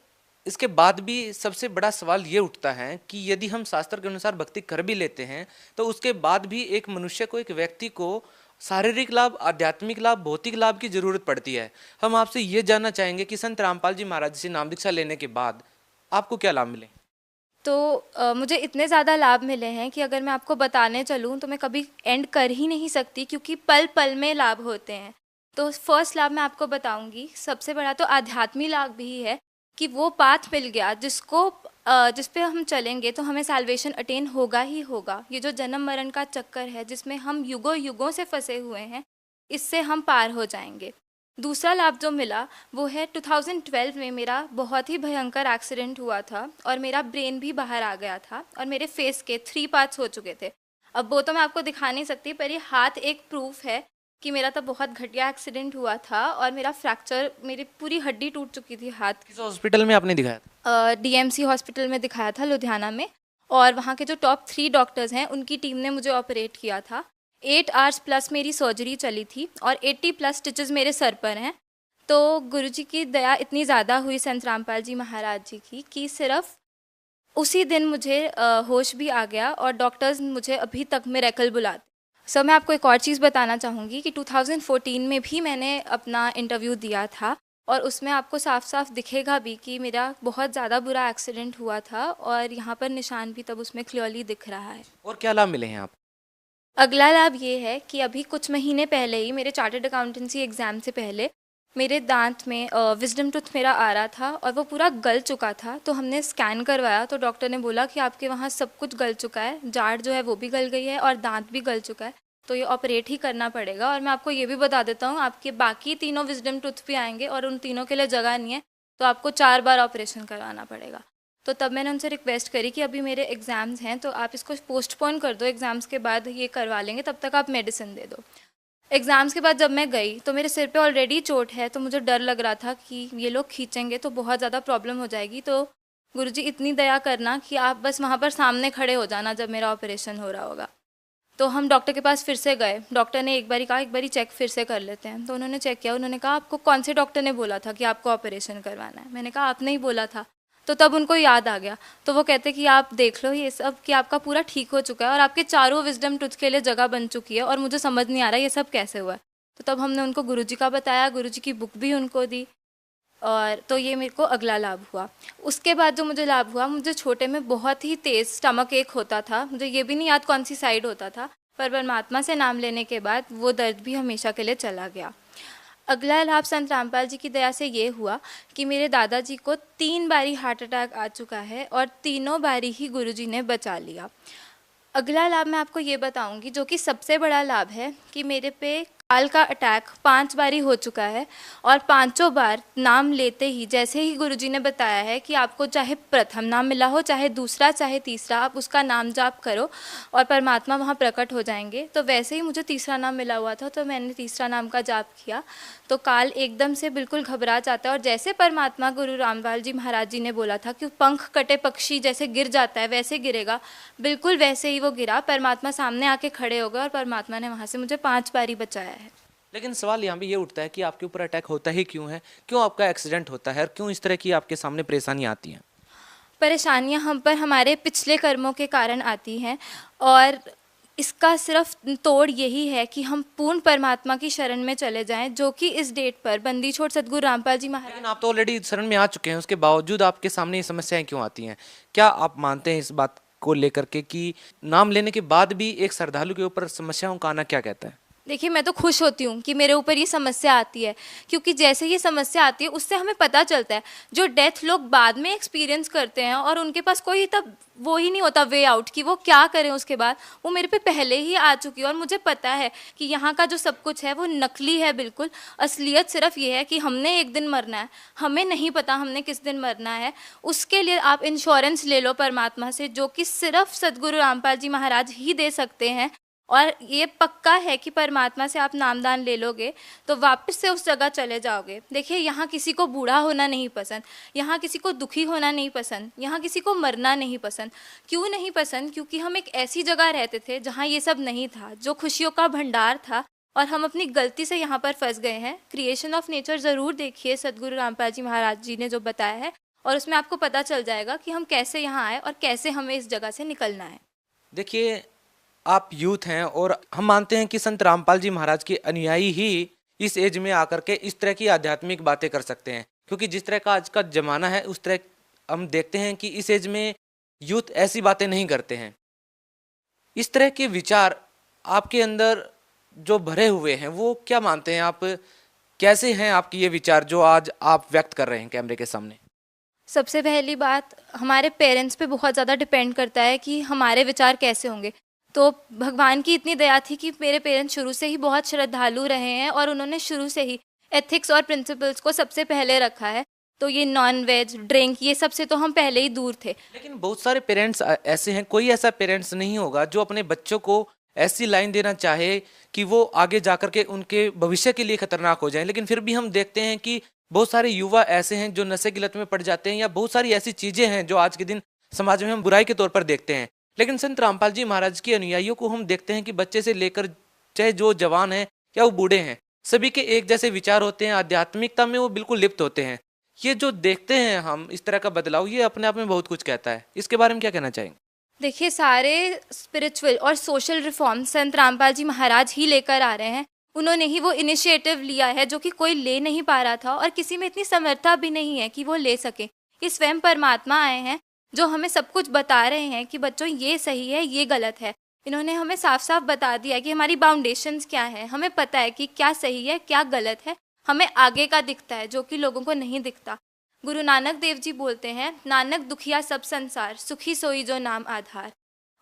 Speaker 7: इसके बाद भी सबसे बड़ा सवाल ये उठता है कि यदि हम शास्त्र के अनुसार भक्ति कर भी लेते हैं तो उसके बाद भी एक मनुष्य को, एक व्यक्ति को शारीरिक लाभ, आध्यात्मिक लाभ, भौतिक लाभ की जरूरत पड़ती है। हम आपसे ये जानना चाहेंगे कि संत रामपाल जी महाराज से नाम दीक्षा लेने के बाद आपको क्या लाभ मिले?
Speaker 8: तो मुझे इतने ज़्यादा लाभ मिले हैं कि अगर मैं आपको बताने चलूँ तो मैं कभी एंड कर ही नहीं सकती, क्योंकि पल पल में लाभ होते हैं। तो फर्स्ट लाभ मैं आपको बताऊंगी, सबसे बड़ा तो आध्यात्मिक लाभ भी है कि वो पाथ मिल गया जिस पे हम चलेंगे तो हमें सैल्वेशन अटेन होगा ही होगा। ये जो जन्म मरण का चक्कर है जिसमें हम युगों युगों से फंसे हुए हैं, इससे हम पार हो जाएंगे। दूसरा लाभ जो मिला वो है 2012 में मेरा बहुत ही भयंकर एक्सीडेंट हुआ था और मेरा ब्रेन भी बाहर आ गया था और मेरे फेस के 3 पार्ट्स हो चुके थे। अब वो तो मैं आपको दिखा नहीं सकती, पर ये हाथ एक प्रूफ है कि मेरा तो बहुत घटिया एक्सीडेंट हुआ था और मेरा फ्रैक्चर, मेरी पूरी हड्डी टूट चुकी थी हाथ।
Speaker 7: किस हॉस्पिटल में आपने दिखाया था?
Speaker 8: DMC हॉस्पिटल में दिखाया था, लुधियाना में, और वहाँ के जो टॉप 3 डॉक्टर्स हैं उनकी टीम ने मुझे ऑपरेट किया था। 8 आवर्स प्लस मेरी सर्जरी चली थी और 80 प्लस स्टिचेस मेरे सर पर हैं। तो गुरुजी की दया इतनी ज़्यादा हुई संत रामपाल जी महाराज जी की कि सिर्फ उसी दिन मुझे होश भी आ गया और डॉक्टर्स मुझे अभी तक मिरेकल बुलाते। सर, मैं आपको एक और चीज़ बताना चाहूँगी कि 2014 में भी मैंने अपना इंटरव्यू दिया था और उसमें आपको साफ साफ दिखेगा भी कि मेरा बहुत ज़्यादा बुरा एक्सीडेंट हुआ था, और यहाँ पर निशान भी तब उसमें क्लियरली दिख रहा है।
Speaker 7: और क्या लाभ मिले हैं आप?
Speaker 8: अगला लाभ ये है कि अभी कुछ महीने पहले ही, मेरे चार्टर्ड अकाउंटेंसी एग्ज़ाम से पहले, मेरे दांत में विजडम टूथ मेरा आ रहा था और वो पूरा गल चुका था। तो हमने स्कैन करवाया तो डॉक्टर ने बोला कि आपके वहाँ सब कुछ गल चुका है, जाड़ जो है वो भी गल गई है और दांत भी गल चुका है, तो ये ऑपरेट ही करना पड़ेगा। और मैं आपको ये भी बता देता हूँ, आपके बाकी तीनों विजडम टूथ भी आएंगे और उन तीनों के लिए जगह नहीं है, तो आपको 4 बार ऑपरेशन करवाना पड़ेगा। तो तब मैंने उनसे रिक्वेस्ट करी कि अभी मेरे एग्ज़ाम्स हैं तो आप इसको पोस्टपोन कर दो, एग्ज़ाम्स के बाद ये करवा लेंगे, तब तक आप मेडिसिन दे दो। एग्ज़ाम्स के बाद जब मैं गई तो मेरे सिर पे ऑलरेडी चोट है, तो मुझे डर लग रहा था कि ये लोग खींचेंगे तो बहुत ज़्यादा प्रॉब्लम हो जाएगी। तो गुरुजी इतनी दया करना कि आप बस वहाँ पर सामने खड़े हो जाना जब मेरा ऑपरेशन हो रहा होगा। तो हम डॉक्टर के पास फिर से गए। डॉक्टर ने एक बारी कहा एक बारी चेक फिर से कर लेते हैं। तो उन्होंने चेक किया, उन्होंने कहा आपको कौन से डॉक्टर ने बोला था कि आपको ऑपरेशन करवाना है? मैंने कहा आपने ही बोला था। तो तब उनको याद आ गया, तो वो कहते कि आप देख लो ये सब कि आपका पूरा ठीक हो चुका है और आपके चारों विजडम टूथ के लिए जगह बन चुकी है, और मुझे समझ नहीं आ रहा ये सब कैसे हुआ है। तो तब हमने उनको गुरुजी का बताया, गुरुजी की बुक भी उनको दी, और तो ये मेरे को अगला लाभ हुआ। उसके बाद जो मुझे लाभ हुआ, मुझे छोटे में बहुत ही तेज़ स्टमक एक होता था, मुझे ये भी नहीं याद कौन सी साइड होता था, पर परमात्मा से नाम लेने के बाद वो दर्द भी हमेशा के लिए चला गया। अगला लाभ संत रामपाल जी की दया से ये हुआ कि मेरे दादाजी को 3 बारी हार्ट अटैक आ चुका है और तीनों बारी ही गुरुजी ने बचा लिया। अगला लाभ मैं आपको ये बताऊंगी जो कि सबसे बड़ा लाभ है कि मेरे पे काल का अटैक 5 बारी हो चुका है, और 5 बार नाम लेते ही जैसे ही गुरुजी ने बताया है कि आपको चाहे प्रथम नाम मिला हो, चाहे दूसरा, चाहे तीसरा, आप उसका नाम जाप करो और परमात्मा वहाँ प्रकट हो जाएंगे, तो वैसे ही मुझे तीसरा नाम मिला हुआ था, तो मैंने तीसरा नाम का जाप किया तो काल एकदम से बिल्कुल घबरा जाता है। और जैसे परमात्मा गुरु रामपाल जी महाराज जी ने बोला था कि पंख कटे पक्षी जैसे गिर जाता है वैसे गिरेगा, बिल्कुल वैसे ही वो गिरा। परमात्मा सामने आके खड़े हो गए और परमात्मा ने वहाँ से मुझे 5 बारी बचाया है।
Speaker 7: लेकिन सवाल यहाँ भी ये उठता है कि आपके ऊपर अटैक होता ही क्यों है, क्यों आपका एक्सीडेंट होता है, और क्यों इस तरह की आपके सामने परेशानियाँ आती हैं?
Speaker 8: परेशानियाँ हम पर हमारे पिछले कर्मों के कारण आती हैं, और इसका सिर्फ तोड़ यही है कि हम पूर्ण परमात्मा की शरण में चले जाएं, जो कि इस डेट पर बंदी छोड़ सदगुरु रामपाल जी महाराज।
Speaker 7: लेकिन आप तो ऑलरेडी शरण में आ चुके हैं, उसके बावजूद आपके सामने ये समस्याएं क्यों आती हैं? क्या आप मानते हैं इस बात को लेकर के कि नाम लेने के बाद भी एक श्रद्धालु के ऊपर समस्याओं का आना क्या कहता है?
Speaker 8: देखिए, मैं तो खुश होती हूँ कि मेरे ऊपर ये समस्या आती है, क्योंकि जैसे ये समस्या आती है उससे हमें पता चलता है जो डेथ लोग बाद में एक्सपीरियंस करते हैं और उनके पास कोई तब वो ही नहीं होता वे आउट कि वो क्या करें उसके बाद, वो मेरे पे पहले ही आ चुकी है। और मुझे पता है कि यहाँ का जो सब कुछ है वो नकली है बिल्कुल। असलियत सिर्फ ये है कि हमने एक दिन मरना है, हमें नहीं पता हमने किस दिन मरना है। उसके लिए आप इंश्योरेंस ले लो परमात्मा से, जो कि सिर्फ सदगुरु रामपाल जी महाराज ही दे सकते हैं। और ये पक्का है कि परमात्मा से आप नामदान ले लोगे तो वापस से उस जगह चले जाओगे। देखिए, यहाँ किसी को बूढ़ा होना नहीं पसंद, यहाँ किसी को दुखी होना नहीं पसंद, यहाँ किसी को मरना नहीं पसंद। क्यों नहीं पसंद? क्योंकि हम एक ऐसी जगह रहते थे जहाँ ये सब नहीं था, जो खुशियों का भंडार था, और हम अपनी गलती से यहाँ पर फंस गए हैं। क्रिएशन ऑफ नेचर ज़रूर देखिए, सदगुरु रामपाल जी महाराज जी ने जो बताया है, और उसमें आपको पता चल जाएगा कि हम कैसे यहाँ आए और कैसे हमें इस जगह से निकलना है।
Speaker 7: देखिए, आप यूथ हैं और हम मानते हैं कि संत रामपाल जी महाराज के अनुयायी ही इस एज में आकर के इस तरह की आध्यात्मिक बातें कर सकते हैं, क्योंकि जिस तरह का आज का जमाना है उस तरह हम देखते हैं कि इस एज में यूथ ऐसी बातें नहीं करते हैं। इस तरह के विचार आपके अंदर जो भरे हुए हैं वो क्या मानते हैं आप, कैसे हैं आपके ये विचार जो आज आप व्यक्त कर रहे हैं कैमरे के सामने?
Speaker 8: सबसे पहली बात, हमारे पेरेंट्स पे बहुत ज़्यादा डिपेंड करता है कि हमारे विचार कैसे होंगे। तो भगवान की इतनी दया थी कि मेरे पेरेंट्स शुरू से ही बहुत श्रद्धालु रहे हैं और उन्होंने शुरू से ही एथिक्स और प्रिंसिपल्स को सबसे पहले रखा है। तो ये नॉन वेज, ड्रिंक, ये सब से तो हम पहले ही दूर थे।
Speaker 7: लेकिन बहुत सारे पेरेंट्स ऐसे हैं, कोई ऐसा पेरेंट्स नहीं होगा जो अपने बच्चों को ऐसी लाइन देना चाहे कि वो आगे जाकर के उनके भविष्य के लिए खतरनाक हो जाए। लेकिन फिर भी हम देखते हैं कि बहुत सारे युवा ऐसे हैं जो नशे की लत में पड़ जाते हैं, या बहुत सारी ऐसी चीजें हैं जो आज के दिन समाज में हम बुराई के तौर पर देखते हैं। लेकिन संत रामपाल जी महाराज के अनुयायियों को हम देखते हैं कि बच्चे से लेकर चाहे जो जवान है या वो बूढ़े हैं, सभी के एक जैसे विचार होते हैं, आध्यात्मिकता में वो बिल्कुल लिप्त होते हैं। ये जो देखते हैं हम इस तरह का बदलाव, ये अपने आप में बहुत कुछ कहता है। इसके बारे में क्या कहना चाहेंगे?
Speaker 8: देखिए, सारे स्पिरिचुअल और सोशल रिफॉर्म संत रामपाल जी महाराज ही लेकर आ रहे हैं। उन्होंने ही वो इनिशिएटिव लिया है जो कि कोई ले नहीं पा रहा था और किसी में इतनी समर्था भी नहीं है कि वो ले सके। ये स्वयं परमात्मा आए हैं जो हमें सब कुछ बता रहे हैं कि बच्चों ये सही है, ये गलत है। इन्होंने हमें साफ साफ बता दिया कि हमारी बाउंडेशंस क्या है, हमें पता है कि क्या सही है क्या गलत है, हमें आगे का दिखता है जो कि लोगों को नहीं दिखता। गुरु नानक देव जी बोलते हैं, नानक दुखिया सब संसार, सुखी सोई जो नाम आधार।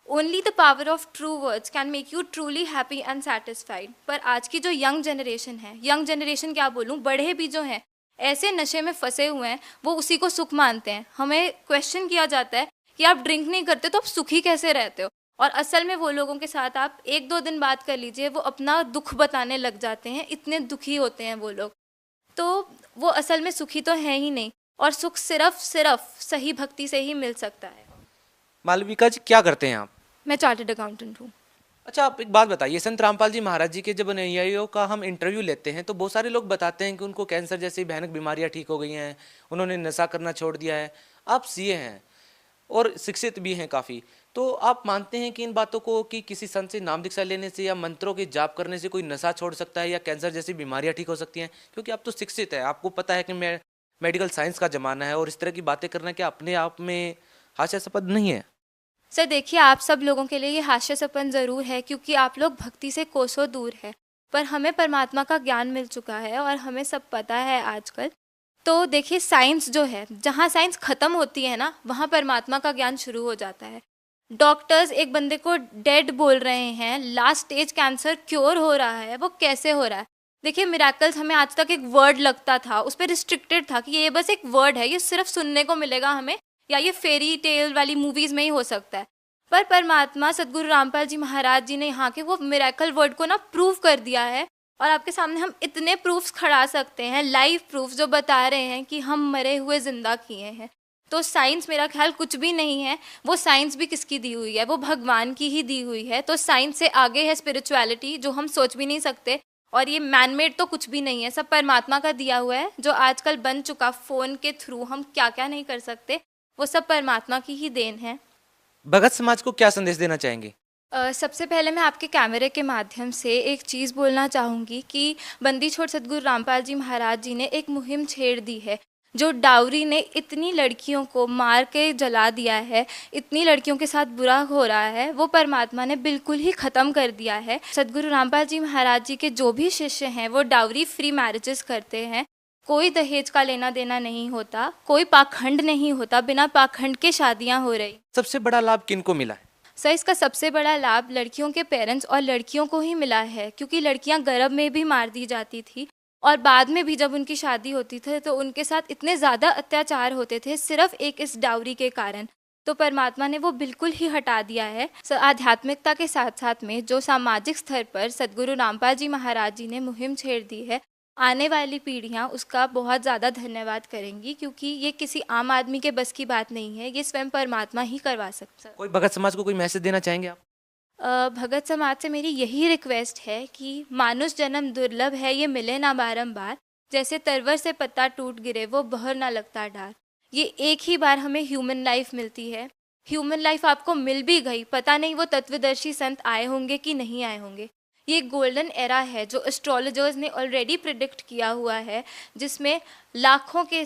Speaker 8: Only the power of true words can make you truly happy and satisfied. पर आज की जो यंग जनरेशन है, यंग जनरेशन क्या बोलूँ, बड़े भी जो हैं ऐसे नशे में फंसे हुए हैं, वो उसी को सुख मानते हैं। हमें क्वेश्चन किया जाता है कि आप ड्रिंक नहीं करते तो आप सुखी कैसे रहते हो, और असल में वो लोगों के साथ आप 1-2 दिन बात कर लीजिए, वो अपना दुख बताने लग जाते हैं, इतने दुखी होते हैं वो लोग। तो वो असल में सुखी तो है ही नहीं, और सुख सिर्फ सही भक्ति से ही मिल सकता है।
Speaker 7: मालविका जी क्या करते हैं आप?
Speaker 8: मैं चार्टर्ड अकाउंटेंट हूँ।
Speaker 7: अच्छा, आप एक बात बताइए, संत रामपाल जी महाराज जी के जब अनुयायियों का हम इंटरव्यू लेते हैं तो बहुत सारे लोग बताते हैं कि उनको कैंसर जैसी भयानक बीमारियां ठीक हो गई हैं, उन्होंने नशा करना छोड़ दिया है। आप सीए हैं और शिक्षित भी हैं काफ़ी, तो आप मानते हैं कि इन बातों को कि किसी संत से नाम दीक्षा लेने से या मंत्रों के जाप करने से कोई नशा छोड़ सकता है या कैंसर जैसी बीमारियां ठीक हो सकती हैं? क्योंकि आप तो शिक्षित है, आपको पता है कि मेडिकल साइंस का ज़माना है और इस तरह की बातें करना क्या अपने आप में हास्यास्पद नहीं है?
Speaker 8: सर देखिए, आप सब लोगों के लिए ये हास्यास्पद ज़रूर है क्योंकि आप लोग भक्ति से कोसों दूर है, पर हमें परमात्मा का ज्ञान मिल चुका है और हमें सब पता है आजकल। तो देखिए, साइंस जो है, जहाँ साइंस ख़त्म होती है ना, वहाँ परमात्मा का ज्ञान शुरू हो जाता है। डॉक्टर्स एक बंदे को डेड बोल रहे हैं, लास्ट स्टेज कैंसर क्योर हो रहा है, वो कैसे हो रहा है? देखिए, मिराकल्स हमें आज तक एक वर्ड लगता था, उस पर रिस्ट्रिक्टेड था कि ये बस एक वर्ड है, ये सिर्फ सुनने को मिलेगा हमें, या ये फेरी टेल वाली मूवीज़ में ही हो सकता है। पर परमात्मा सदगुरु रामपाल जी महाराज जी ने यहाँ के वो मिरेकल वर्ड को ना प्रूव कर दिया है, और आपके सामने हम इतने प्रूफ्स खड़ा सकते हैं, लाइव प्रूफ जो बता रहे हैं कि हम मरे हुए जिंदा किए हैं। तो साइंस मेरा ख्याल कुछ भी नहीं है, वो साइंस भी किसकी दी हुई है, वो भगवान की ही दी हुई है। तो साइंस से आगे है स्पिरिचुअलिटी, जो हम सोच भी नहीं सकते, और ये मैनमेड तो कुछ भी नहीं है, सब परमात्मा का दिया हुआ है। जो आजकल बन चुका फ़ोन के थ्रू हम क्या क्या नहीं कर सकते, वो सब परमात्मा की ही देन है।
Speaker 7: भगत समाज को क्या संदेश देना चाहेंगे?
Speaker 8: सबसे पहले मैं आपके कैमरे के माध्यम से एक चीज़ बोलना चाहूँगी कि बंदी छोड़ सदगुरु रामपाल जी महाराज जी ने एक मुहिम छेड़ दी है। जो डाउरी ने इतनी लड़कियों को मार के जला दिया है, इतनी लड़कियों के साथ बुरा हो रहा है, वो परमात्मा ने बिल्कुल ही ख़त्म कर दिया है। सदगुरु रामपाल जी महाराज जी के जो भी शिष्य हैं वो डाउरी फ्री मैरिजेस करते हैं, कोई दहेज का लेना देना नहीं होता, कोई पाखंड नहीं होता, बिना पाखंड के शादियाँ हो रही।
Speaker 7: सबसे बड़ा लाभ किनको मिला है?
Speaker 8: सर, इसका सबसे बड़ा लाभ लड़कियों के पेरेंट्स और लड़कियों को ही मिला है, क्योंकि लड़कियां गर्भ में भी मार दी जाती थी और बाद में भी जब उनकी शादी होती थी तो उनके साथ इतने ज़्यादा अत्याचार होते थे सिर्फ एक इस डाउरी के कारण। तो परमात्मा ने वो बिल्कुल ही हटा दिया है। आध्यात्मिकता के साथ साथ में जो सामाजिक स्तर पर सदगुरु रामपाल जी महाराज जी ने मुहिम छेड़ दी है, आने वाली पीढ़ियां उसका बहुत ज़्यादा धन्यवाद करेंगी, क्योंकि ये किसी आम आदमी के बस की बात नहीं है, ये स्वयं परमात्मा ही करवा सकता है।
Speaker 7: कोई भगत समाज को कोई मैसेज देना चाहेंगे आप?
Speaker 8: भगत समाज से मेरी यही रिक्वेस्ट है कि मानुष जन्म दुर्लभ है, ये मिले ना बारंबार, जैसे तरवर से पत्ता टूट गिरे वो बहर ना लगता डार। ये एक ही बार हमें ह्यूमन लाइफ मिलती है, ह्यूमन लाइफ आपको मिल भी गई, पता नहीं वो तत्वदर्शी संत आए होंगे कि नहीं आए होंगे। ये गोल्डन एरा है जो एस्ट्रोलॉजर्स ने ऑलरेडी प्रिडिक्ट किया हुआ है, जिसमें लाखों के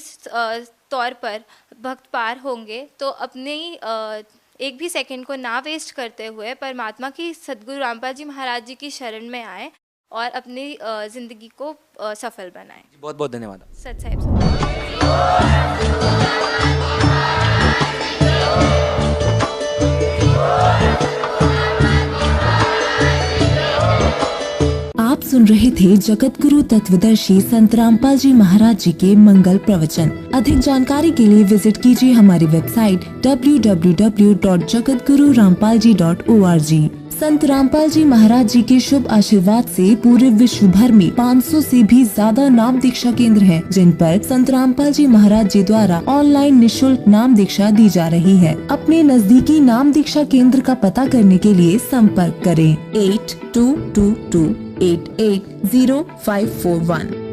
Speaker 8: तौर पर भक्त पार होंगे। तो अपनी एक भी सेकंड को ना वेस्ट करते हुए परमात्मा की सदगुरु रामपाल जी महाराज जी की शरण में आए और अपनी ज़िंदगी को सफल बनाएं।
Speaker 7: बहुत बहुत धन्यवाद।
Speaker 8: सत साहिब।
Speaker 9: आप सुन रहे थे जगत गुरु तत्वदर्शी संत रामपाल जी महाराज जी के मंगल प्रवचन। अधिक जानकारी के लिए विजिट कीजिए हमारी वेबसाइट www.jagatgururampalji.org। संत रामपाल जी महाराज जी के शुभ आशीर्वाद से पूरे विश्व भर में 500 से भी ज्यादा नाम दीक्षा केंद्र हैं, जिन पर संत रामपाल जी महाराज जी द्वारा ऑनलाइन निशुल्क नाम दीक्षा दी जा रही है। अपने नजदीकी नाम दीक्षा केंद्र का पता करने के लिए संपर्क करें 8222880541।